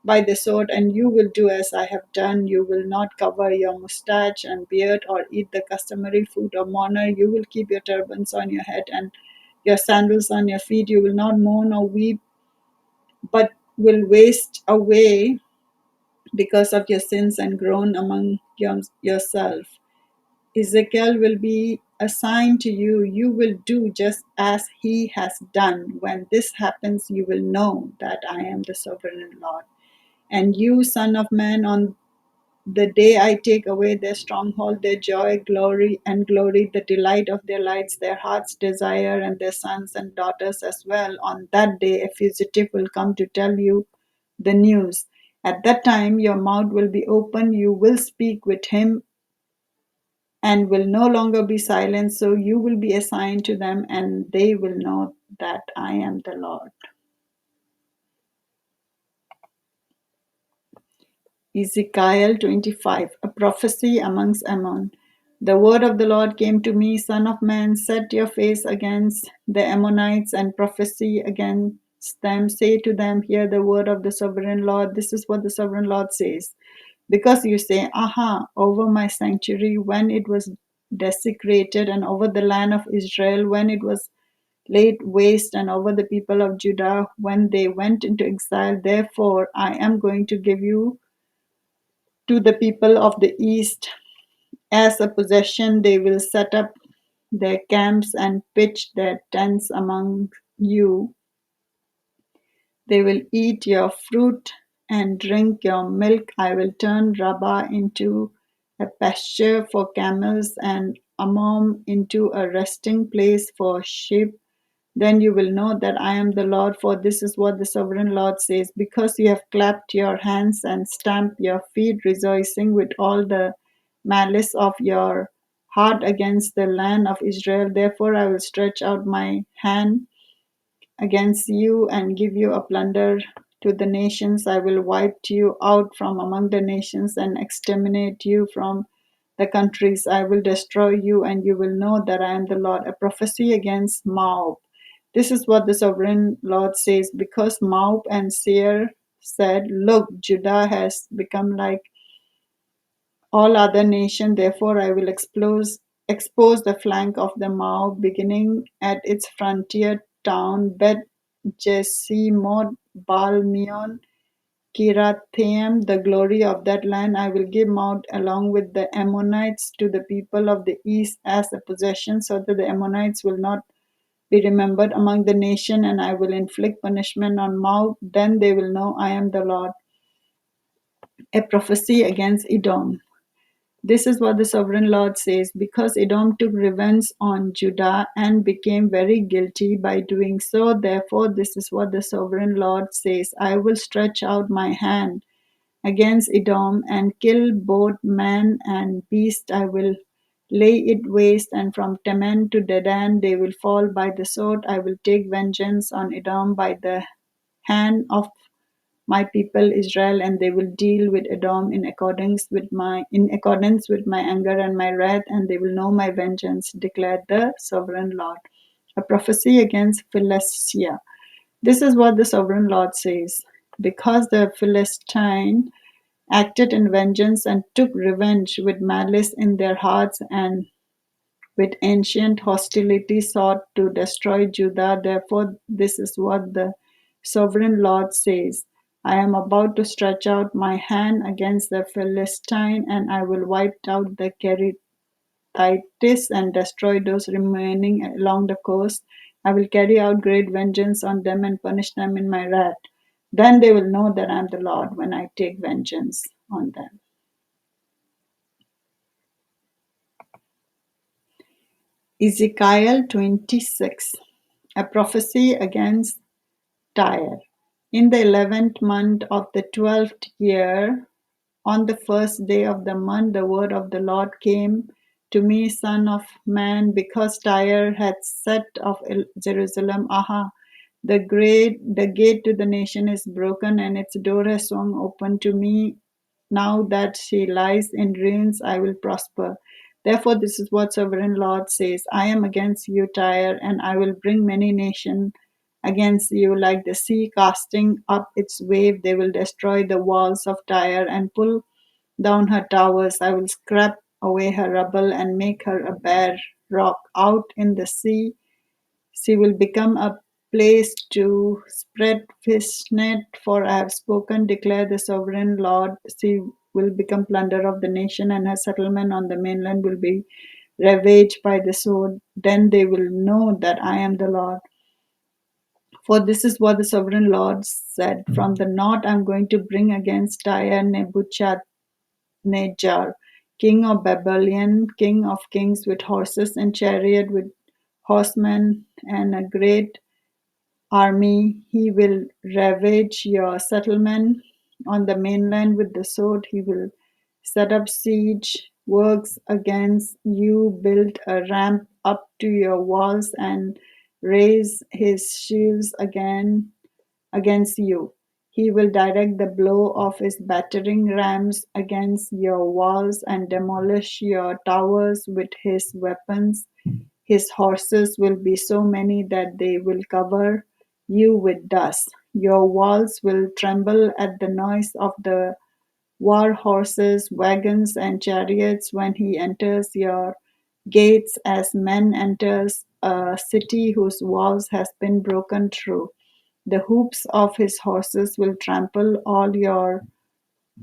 by the sword, and you will do as I have done. You will not cover your mustache and beard or eat the customary food of mourner. You will keep your turbans on your head and your sandals on your feet. You will not mourn or weep, but will waste away because of your sins and groan among yourself. Ezekiel will be assigned to you. You will do just as he has done. When this happens, you will know that I am the sovereign Lord. And you, Son of Man, on the day I take away their stronghold, their joy, glory, the delight of their lights, their heart's desire, and their sons and daughters as well. On that day, a fugitive will come to tell you the news. At that time, your mouth will be open, you will speak with him and will no longer be silent. So you will be assigned to them, and they will know that I am the Lord. Ezekiel 25, a prophecy amongst Ammon. The word of the Lord came to me, Son of man, set your face against the Ammonites and prophesy against them. Say to them, Hear the word of the sovereign Lord. This is what the sovereign Lord says. Because you say, Aha, over my sanctuary when it was desecrated, and over the land of Israel when it was laid waste, and over the people of Judah when they went into exile. Therefore, I am going to give you to the people of the east as a possession. They will set up their camps and pitch their tents among you. They will eat your fruit and drink your milk. I will turn Rabbah into a pasture for camels and Ammon into a resting place for sheep. Then you will know that I am the Lord, for this is what the sovereign Lord says. Because you have clapped your hands and stamped your feet, rejoicing with all the malice of your heart against the land of Israel, therefore I will stretch out my hand against you and give you a plunder to the nations. I will wipe you out from among the nations and exterminate you from the countries. I will destroy you, and you will know that I am the Lord. A prophecy against Moab. This is what the sovereign Lord says. Because Moab and Seir said, "Look, Judah has become like all other nations, therefore I will expose the flank of the Moab, beginning at its frontier town, Bet-Jeshimoth, Baal-meon, Kirathaim, the glory of that land I will give out along with the Ammonites to the people of the east as a possession, so that the Ammonites will not be remembered among the nation, and I will inflict punishment on Moab. Then they will know I am the Lord." A prophecy against Edom. This is what the sovereign Lord says: because Edom took revenge on Judah and became very guilty by doing so, therefore this is what the sovereign Lord says: I will stretch out my hand against Edom and kill both man and beast. I will lay it waste, and from Teman to Dedan they will fall by the sword. I will take vengeance on Edom by the hand of my people Israel, and they will deal with Edom in accordance with my anger and my wrath, and they will know my vengeance, declared the sovereign Lord. A prophecy against Philistia. This is what the sovereign Lord says: because the Philistine acted in vengeance and took revenge with malice in their hearts, and with ancient hostility sought to destroy Judah. Therefore, this is what the sovereign Lord says: I am about to stretch out my hand against the Philistine, and I will wipe out the Kerethites and destroy those remaining along the coast. I will carry out great vengeance on them and punish them in my wrath. Then they will know that I am the Lord when I take vengeance on them. Ezekiel 26. A prophecy against Tyre. In the 11th month of the 12th year, on the first day of the month, the word of the Lord came to me, Son of man, because Tyre had said of Jerusalem, Aha, the gate to the nation is broken, and its door has swung open to me. Now that she lies in ruins, I will prosper. Therefore, this is what sovereign Lord says: I am against you, Tyre, and I will bring many nations against you, like the sea casting up its wave. They will destroy the walls of Tyre and pull down her towers. I will scrape away her rubble and make her a bare rock out in the sea. She will become a place to spread fish net, for I have spoken, declare the sovereign Lord. She will become plunder of the nation, and her settlement on the mainland will be ravaged by the sword. Then they will know that I am the Lord. For this is what the sovereign Lord said: from the north I am going to bring against Tyre Nebuchadnezzar, king of Babylon, king of kings, with horses and chariot, with horsemen and a great army. He will ravage your settlement on the mainland with the sword. He will set up siege works against you, build a ramp up to your walls, and raise his shields against you. He will direct the blow of his battering rams against your walls and demolish your towers with his weapons. His horses will be so many that they will cover you with dust. Your walls will tremble at the noise of the war horses, wagons, and chariots when he enters your gates, as men enters a city whose walls has been broken through. The hoofs of his horses will trample all your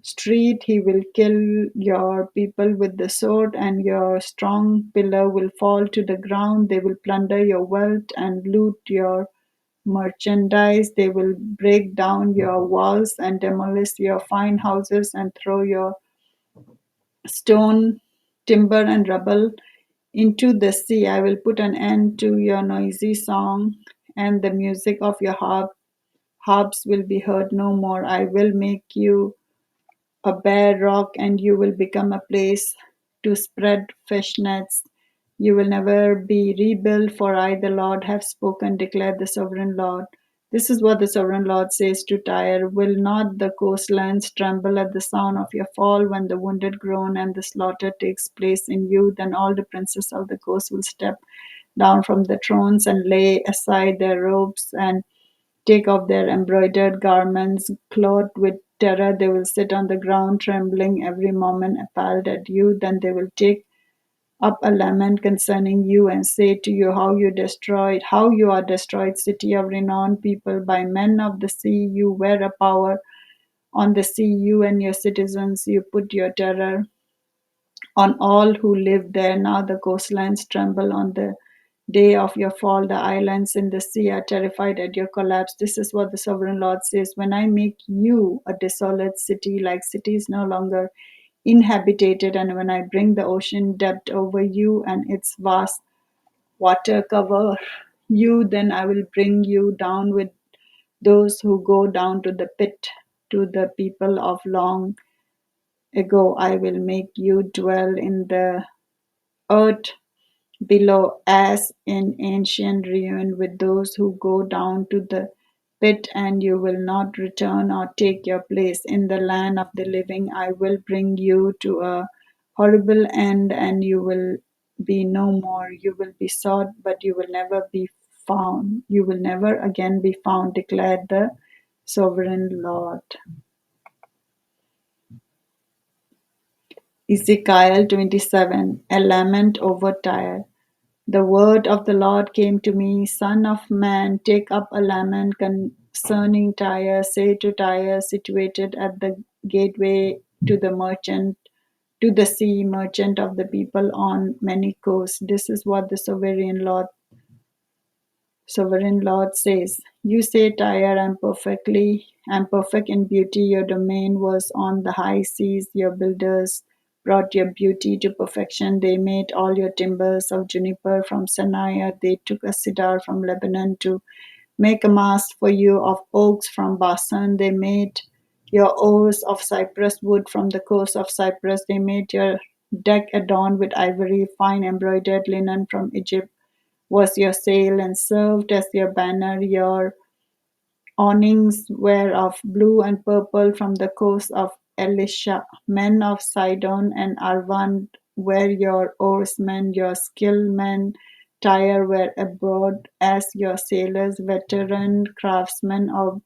street. He will kill your people with the sword, and your strong pillar will fall to the ground. They will plunder your wealth and loot your merchandise. They will break down your walls and demolish your fine houses and throw your stone, timber, and rubble into the sea. I will put an end to your noisy song, and the music of your harps will be heard no more. I will make you a bare rock, and you will become a place to spread fish nets. You will never be rebuilt, for I, the Lord, have spoken, declared the sovereign Lord. This is what the sovereign Lord says to Tyre. Will not the coastlands tremble at the sound of your fall when the wounded groan and the slaughter takes place in you? Then all the princes of the coast will step down from the thrones and lay aside their robes and take off their embroidered garments. Clothed with terror, they will sit on the ground, trembling every moment, appalled at you. Then they will take up a lament concerning you and say to you how you are destroyed, city of renowned people, by men of the sea. You were a power on the sea, you and your citizens. You put your terror on all who live there. Now the coastlines tremble on the day of your fall. The islands in the sea are terrified at your collapse. This is what the sovereign Lord says. When I make you a desolate city, like cities no longer inhabited, and when I bring the ocean depth over you and its vast water cover you, then I will bring you down with those who go down to the pit, to the people of long ago. I will make you dwell in the earth below, as in ancient ruin, with those who go down to the pit, and you will not return or take your place in the land of the living. I will bring you to a horrible end, and you will be no more. You will be sought, but you will never be found. You will never again be found, declared the sovereign Lord. Ezekiel 27, a lament over Tyre. The word of the Lord came to me, Son of man, take up a lament concerning Tyre. Say to Tyre, situated at the gateway to the sea, merchant of the people on many coasts. This is what the sovereign Lord says. You say, Tyre, I'm perfect in beauty. Your domain was on the high seas. Your builders brought your beauty to perfection. They made all your timbers of juniper from Samaria. They took a cedar from Lebanon to make a mast for you, of oaks from Bashan. They made your oars of cypress wood from the coast of Cyprus. They made your deck adorned with ivory, fine embroidered linen from Egypt was your sail and served as your banner. Your awnings were of blue and purple from the coast of Elisha. Men of Sidon and Arvan were your oarsmen, your skilled men. Tyre were abroad as your sailors. Veteran craftsmen of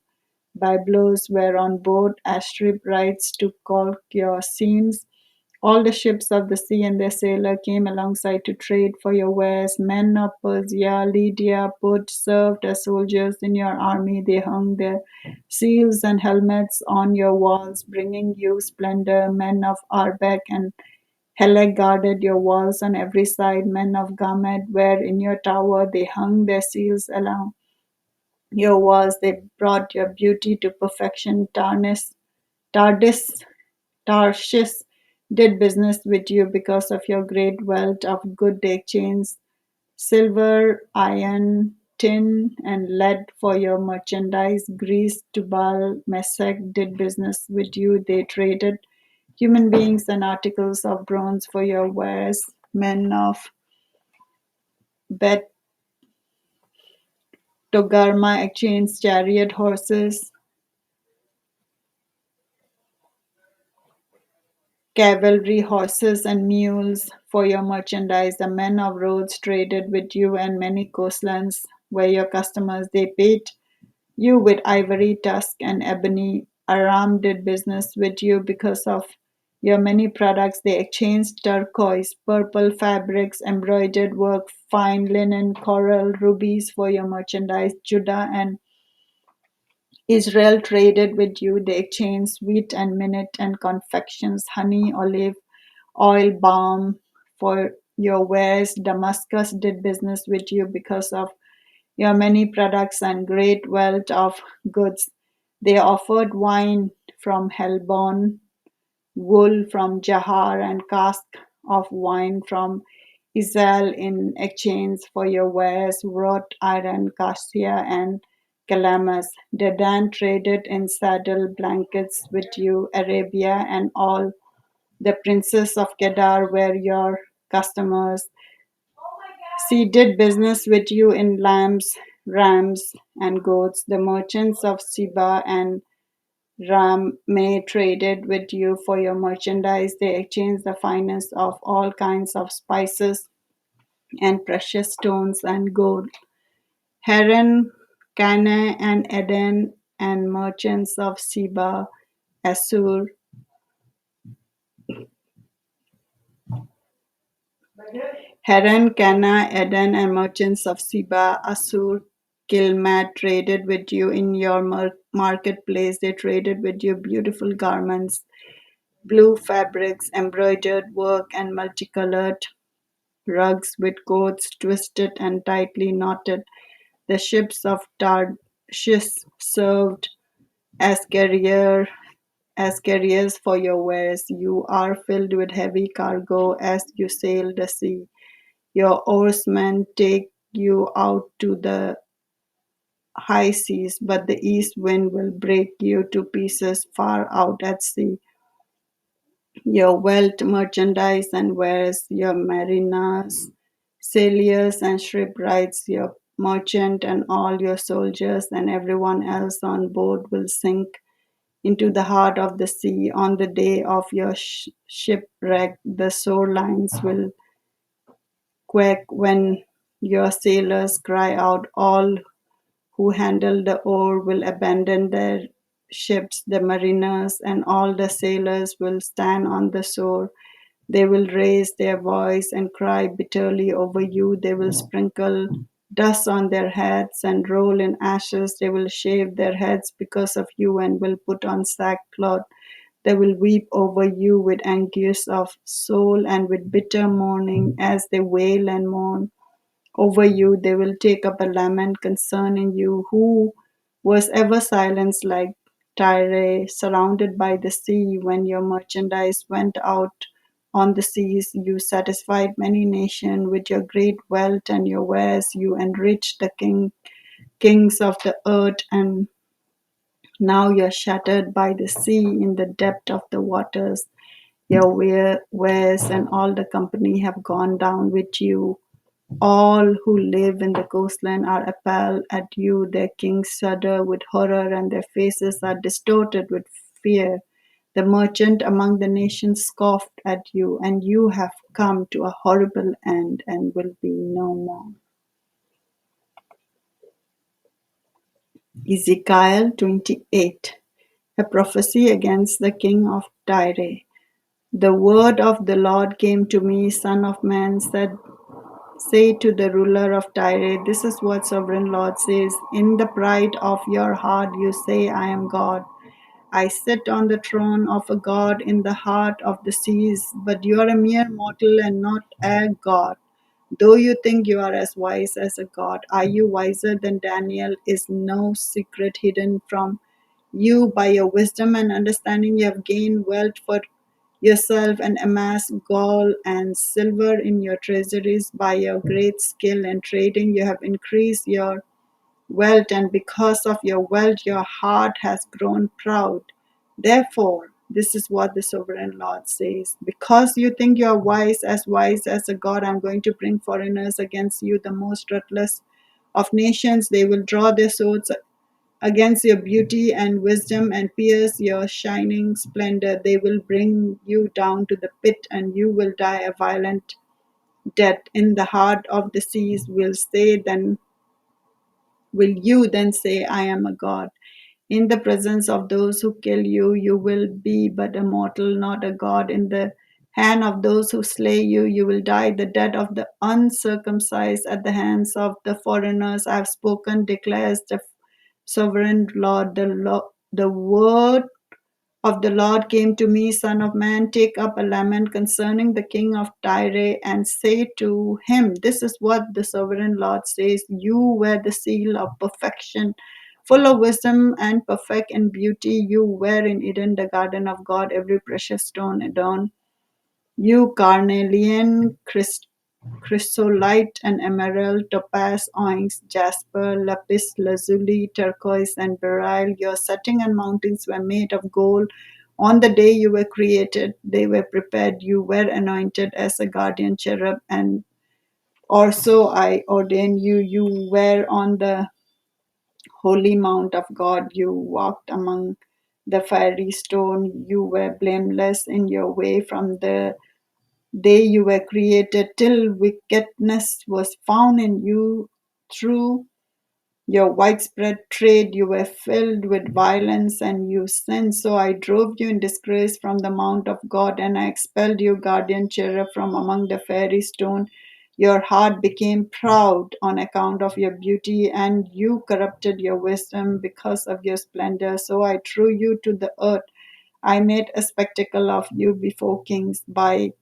Byblos were on board as shipwrights to caulk your seams. All the ships of the sea and their sailors came alongside to trade for your wares. Men of Persia, Lydia, Put served as soldiers in your army. They hung their shields and helmets on your walls, bringing you splendor. Men of Arbec and Helek guarded your walls on every side. Men of Gamed were in your tower. They hung their shields along your walls. They brought your beauty to perfection. Tardis Tarshish did business with you because of your great wealth of good exchange, silver, iron, tin, and lead for your merchandise. Greece, Tubal, Meshech did business with you. They traded human beings and articles of bronze for your wares. Men of Bet Togarma exchanged chariot horses, cavalry horses and mules for your merchandise. The men of Rhodes traded with you, and many coastlands were your customers. They paid you with ivory, tusk, and ebony. Aram did business with you because of your many products. They exchanged turquoise, purple fabrics, embroidered work, fine linen, coral, rubies for your merchandise. Judah and Israel traded with you. They exchanged wheat and minute and confections, honey, olive oil, balm for your wares. Damascus did business with you because of your many products and great wealth of goods. They offered wine from Helbon, wool from Jahar, and cask of wine from Israel in exchange for your wares, wrought iron, cassia, and calamus. Dedan traded in saddle blankets with you. Arabia and all the princes of Kedar were your customers. She did business with you in lambs, rams and goats. The merchants of Seba and Ram traded with you for your merchandise. They exchanged the finest of all kinds of spices and precious stones and gold. Haran, Canaan, and Eden, and merchants of Seba, Assur, Haran, Canaan, Eden, and merchants of Seba, Assur, Kilmad traded with you in your marketplace. They traded with you beautiful garments, blue fabrics, embroidered work, and multicolored rugs with coats twisted and tightly knotted. The ships of Tarshish served as carriers for your wares. You are filled with heavy cargo as you sail the sea. Your oarsmen take you out to the high seas, but the east wind will break you to pieces far out at sea. Your wealth, merchandise, and wares, your mariners, sailors, and shipwrights, your merchant, and all your soldiers, and everyone else on board will sink into the heart of the sea. On the day of your shipwreck, the shore lines will quake when your sailors cry out. All who handle the oar will abandon their ships. The mariners and all the sailors will stand on the shore. They will raise their voice and cry bitterly over you. They will sprinkle dust on their heads and roll in ashes. They will shave their heads because of you and will put on sackcloth. They will weep over you with anguish of soul and with bitter mourning as they wail and mourn over you. They will take up a lament concerning you, who was ever silenced like Tyre, surrounded by the sea. When your merchandise went out on the seas, you satisfied many nations with your great wealth and your wares. You enriched the kings of the earth, and now you're shattered by the sea in the depth of the waters. Your wares and all the company have gone down with you. All who live in the coastland are appalled at you. Their kings shudder with horror, and their faces are distorted with fear. The merchant among the nations scoffed at you, and you have come to a horrible end and will be no more. Ezekiel 28, a prophecy against the king of Tyre. The word of the Lord came to me, Son of man, say to the ruler of Tyre, this is what sovereign Lord says. In the pride of your heart you say, I am God. I sit on the throne of a God in the heart of the seas, but you are a mere mortal and not a God. Though you think you are as wise as a God, are you wiser than Daniel? Is no secret hidden from you? By your wisdom and understanding you have gained wealth for yourself and amassed gold and silver in your treasuries. By your great skill in trading you have increased your wealth, and because of your wealth your heart has grown proud. Therefore, this is what the sovereign Lord says. Because you think you are wise as a God, I'm going to bring foreigners against you, the most ruthless of nations. They will draw their swords against your beauty and wisdom and pierce your shining splendor. They will bring you down to the pit, and you will die a violent death. In the heart of the seas will you then say, I am a God? In the presence of those who kill you, you will be but a mortal, not a God. In the hand of those who slay you, you will die the death of the uncircumcised at the hands of the foreigners. I have spoken, declares the sovereign Lord. The word of the Lord came to me, Son of man, take up a lament concerning the king of Tyre and say to him, this is what the sovereign Lord says. You were the seal of perfection, full of wisdom and perfect in beauty. You were in Eden, the garden of God. Every precious stone adorned you, carnelian, chrysolite and emerald, topaz, onyx, jasper, lapis lazuli, turquoise, and beryl. Your setting and mountings were made of gold. On the day you were created, they were prepared. You were anointed as a guardian cherub and Or so I ordain you. You were on the holy mount of God. You walked among the fiery stone. You were blameless in your way from the day you were created till wickedness was found in you. Through your widespread trade, you were filled with violence and you sinned. So I drove you in disgrace from the mount of God, and I expelled you, guardian cherub, from among the fiery stone. Your heart became proud on account of your beauty, and you corrupted your wisdom because of your splendor. So I threw you to the earth. I made a spectacle of you before kings. By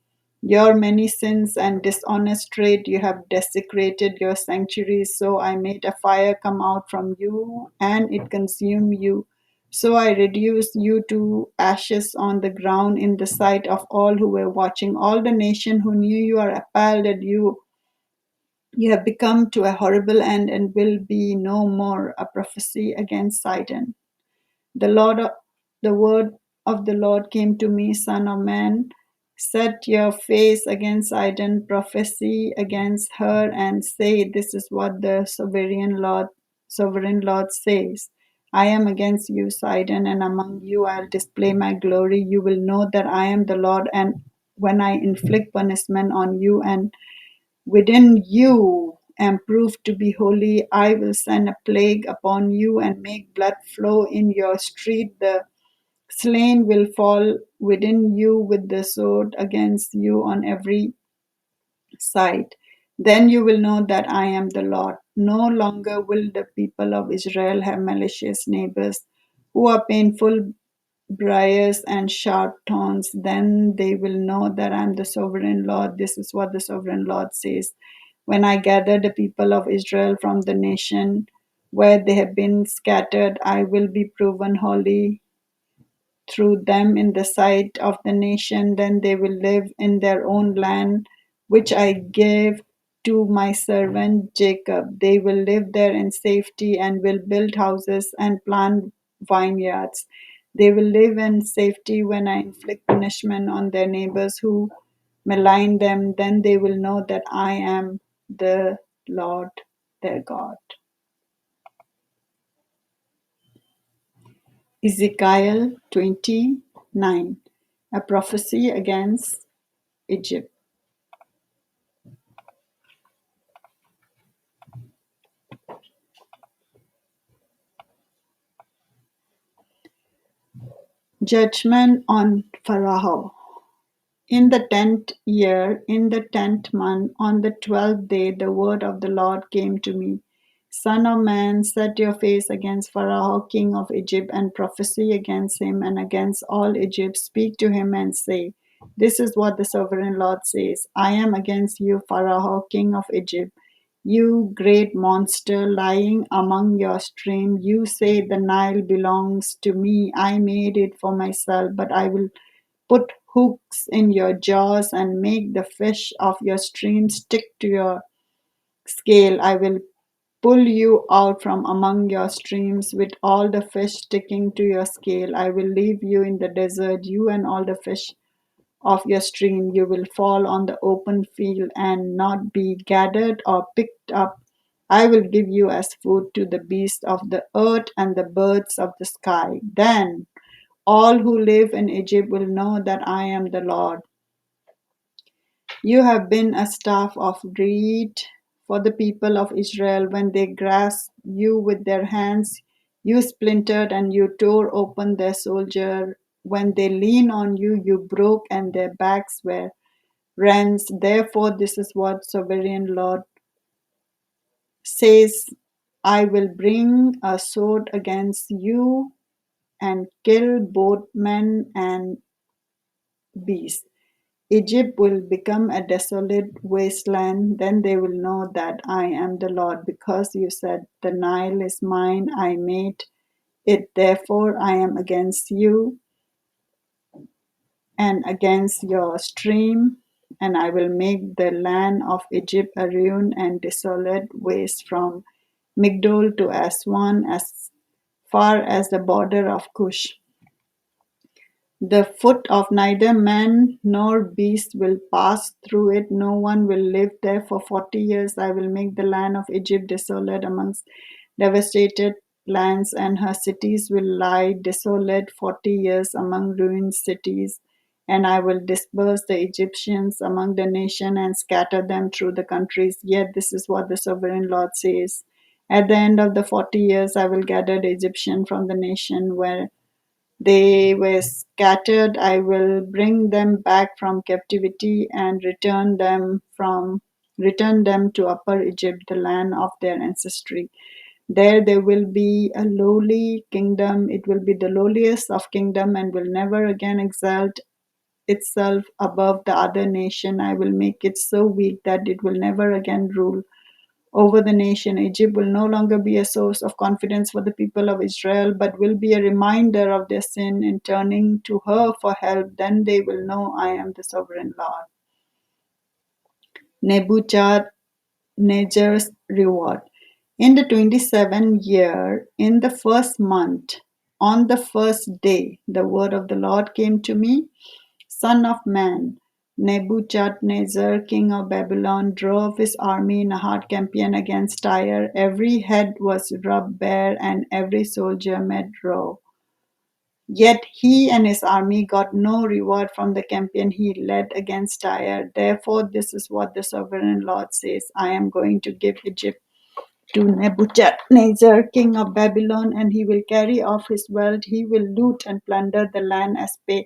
your many sins and dishonest trade, you have desecrated your sanctuaries. So I made a fire come out from you, and it consumed you. So I reduced you to ashes on the ground in the sight of all who were watching. All the nation who knew you are appalled at you. You have become to a horrible end and will be no more. A prophecy against Sidon. The Lord, the word of the Lord came to me, Son of man. Set your face against Sidon, prophesy against her, and say, "This is what the sovereign Lord says. I am against you, Sidon, and among you I'll display my glory. You will know that I am the Lord, and when I inflict punishment on you and within you am proved to be holy, I will send a plague upon you and make blood flow in your street. The slain will fall within you with the sword against you on every side. Then you will know that I am the Lord. No longer will the people of Israel have malicious neighbors who are painful briars and sharp thorns. Then they will know that I am the sovereign Lord. This is what the sovereign Lord says. When I gather the people of Israel from the nation where they have been scattered, I will be proven holy through them in the sight of the nation. Then they will live in their own land, which I gave to my servant Jacob. They will live there in safety and will build houses and plant vineyards. They will live in safety when I inflict punishment on their neighbors who malign them. Then they will know that I am the Lord their God. Ezekiel 29, a prophecy against Egypt. Judgment on Pharaoh. In the 10th year, in the 10th month, on the 12th day, the word of the Lord came to me. Son of man, set your face against Pharaoh, king of Egypt, and prophesy against him and against all Egypt. Speak to him and say, "This is what the sovereign Lord says. I am against you, Pharaoh, king of Egypt. You great monster lying among your stream. You say the Nile belongs to me. I made it for myself, but I will put hooks in your jaws and make the fish of your stream stick to your scale. I will pull you out from among your streams with all the fish sticking to your scale. I will leave you in the desert, you and all the fish of your stream. You will fall on the open field and not be gathered or picked up. I will give you as food to the beasts of the earth and the birds of the sky. Then all who live in Egypt will know that I am the Lord. You have been a staff of reed for the people of Israel. When they grasped you with their hands, you splintered and you tore open their soldier. When they leaned on you, you broke and their backs were rents. Therefore, this is what sovereign Lord says: I will bring a sword against you and kill both men and beasts. Egypt will become a desolate wasteland. Then they will know that I am the Lord, because you said, "The Nile is mine, I made it, therefore I am against you and against your stream, and I will make the land of Egypt a ruin and desolate waste from Migdol to Aswan, as far as the border of Cush." The foot of neither man nor beast will pass through it, no one will live there for 40 years. I will make the land of Egypt desolate amongst devastated lands, and her cities will lie desolate 40 years among ruined cities. And I will disperse the Egyptians among the nation and scatter them through the countries. Yet this is what the sovereign Lord says. At the end of the 40 years, I will gather the Egyptians from the nation where they were scattered. I will bring them back from captivity and return them to Upper Egypt, the land of their ancestry. There will be a lowly kingdom. It will be the lowliest of kingdom and will never again exalt itself above the other nation. I will make it so weak that it will never again rule over the nation. Egypt will no longer be a source of confidence for the people of Israel, but will be a reminder of their sin in turning to her for help. Then they will know I am the sovereign Lord. Nebuchadnezzar's reward. In the 27th year, in the first month, on the first day, the word of the Lord came to me. Son of man, Nebuchadnezzar, king of Babylon, drove his army in a hard campaign against Tyre. Every head was rubbed bare, and every soldier made raw. Yet he and his army got no reward from the campaign he led against Tyre. Therefore, this is what the sovereign Lord says: I am going to give Egypt to Nebuchadnezzar, king of Babylon, and he will carry off his wealth. He will loot and plunder the land as pay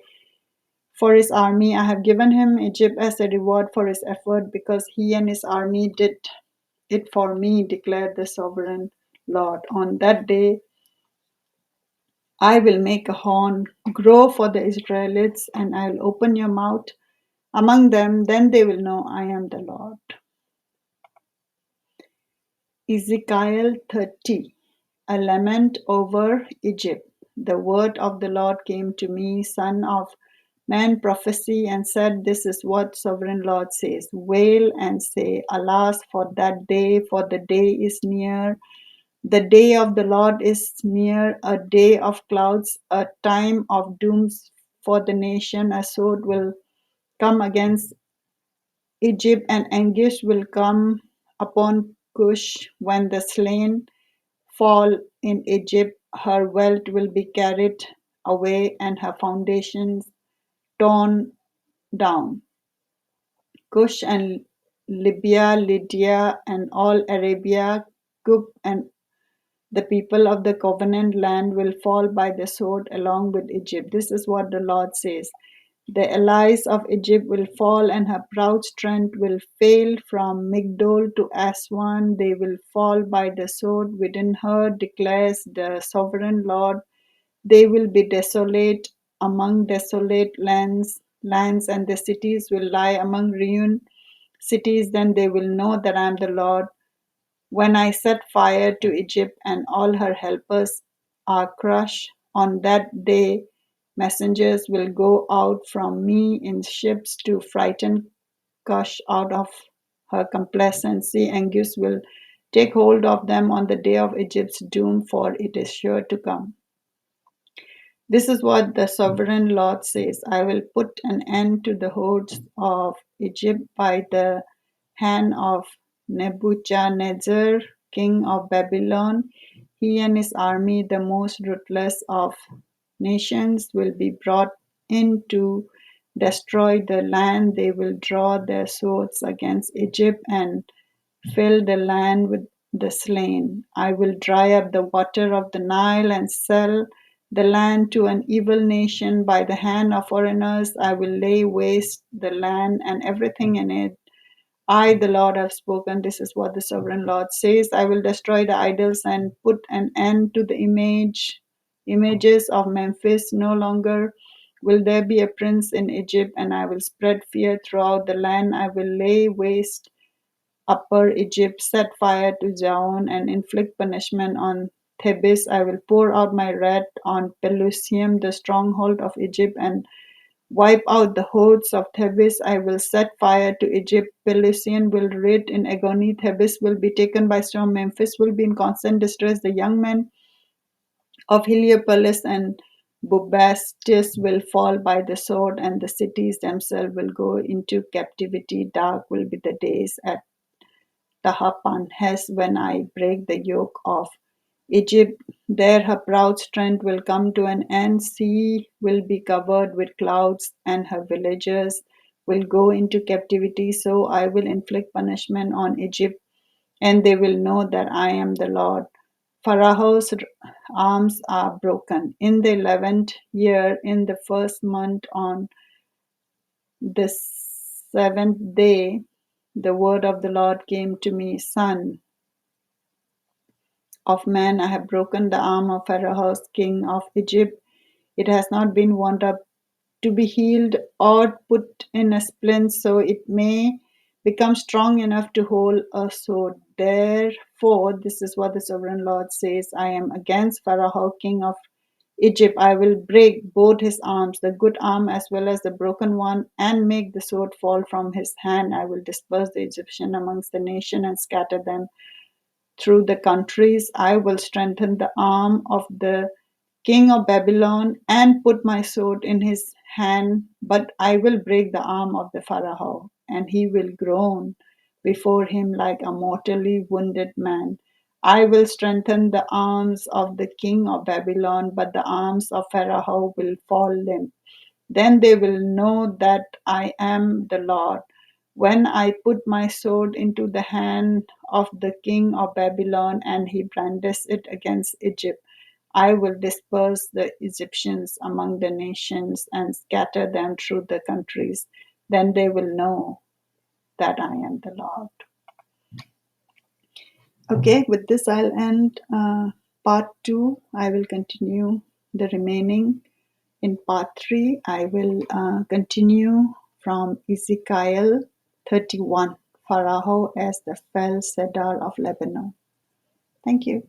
for his army. I have given him Egypt as a reward for his effort, because he and his army did it for me, declared the sovereign Lord. On that day, I will make a horn grow for the Israelites, and I will open your mouth among them. Then they will know I am the Lord. Ezekiel 30. A lament over Egypt. The word of the Lord came to me, son of man, prophesy, and said, This is what sovereign Lord says. Wail and say, Alas for that day, for the day is near. The day of the Lord is near, a day of clouds, a time of dooms for the nation. A sword will come against Egypt, and anguish will come upon Cush. When the slain fall in Egypt, her wealth will be carried away and her foundations torn down. Cush and Libya, Lydia, and all Arabia, Cub, and the people of the covenant land will fall by the sword along with Egypt. This is what the Lord says. The allies of Egypt will fall, and her proud strength will fail. From Migdol to Aswan, they will fall by the sword. Within her, declares the sovereign Lord, they will be desolate among desolate lands, and the cities will lie among ruined cities. Then they will know that I am the Lord. When I set fire to Egypt and all her helpers are crushed, on that day messengers will go out from me in ships to frighten Cush out of her complacency. Anguish will take hold of them on the day of Egypt's doom, for it is sure to come. This is what the sovereign Lord says: I will put an end to the hordes of Egypt by the hand of Nebuchadnezzar, king of Babylon. He and his army, the most ruthless of nations, will be brought in to destroy the land. They will draw their swords against Egypt and fill the land with the slain. I will dry up the water of the Nile and sell the land to an evil nation by the hand of foreigners. I will lay waste the land and everything in it. I, the Lord, have spoken. This is what the sovereign Lord says. I will destroy the idols and put an end to the images of Memphis. No longer will there be a prince in Egypt, and I will spread fear throughout the land. I will lay waste Upper Egypt, set fire to Jaon, and inflict punishment on Thebes. I will pour out my wrath on Pelusium, the stronghold of Egypt, and wipe out the hordes of Thebes. I will set fire to Egypt. Pelusium will rid in agony. Thebes will be taken by storm. Memphis will be in constant distress. The young men of Heliopolis and Bubastis will fall by the sword, and the cities themselves will go into captivity. Dark will be the days at Tahapanhes when I break the yoke of Egypt. There her proud strength will come to an end. Sea will be covered with clouds, and her villagers will go into captivity. So I will inflict punishment on Egypt, and they will know that I am the Lord. Pharaoh's arms are broken. In the 11th year, in the first month, on the seventh day, the word of the Lord came to me, Son of man, I have broken the arm of Pharaoh, king of Egypt. It has not been wound up to be healed or put in a splint, so it may become strong enough to hold a sword. Therefore, this is what the sovereign Lord says: I am against Pharaoh, king of Egypt. I will break both his arms, the good arm as well as the broken one, and make the sword fall from his hand. I will disperse the Egyptian amongst the nation and scatter them through the countries. I will strengthen the arm of the king of Babylon and put my sword in his hand, but I will break the arm of the Pharaoh, and he will groan before him like a mortally wounded man. I will strengthen the arms of the king of Babylon, but the arms of Pharaoh will fall limp. Then they will know that I am the Lord. When I put my sword into the hand of the king of Babylon and he brandishes it against Egypt, I will disperse the Egyptians among the nations and scatter them through the countries. Then they will know that I am the Lord. Okay, with this I'll end part 2. I will continue the remaining. In part 3, I will continue from Ezekiel 31, Pharaoh as the fell cedar of Lebanon. Thank you.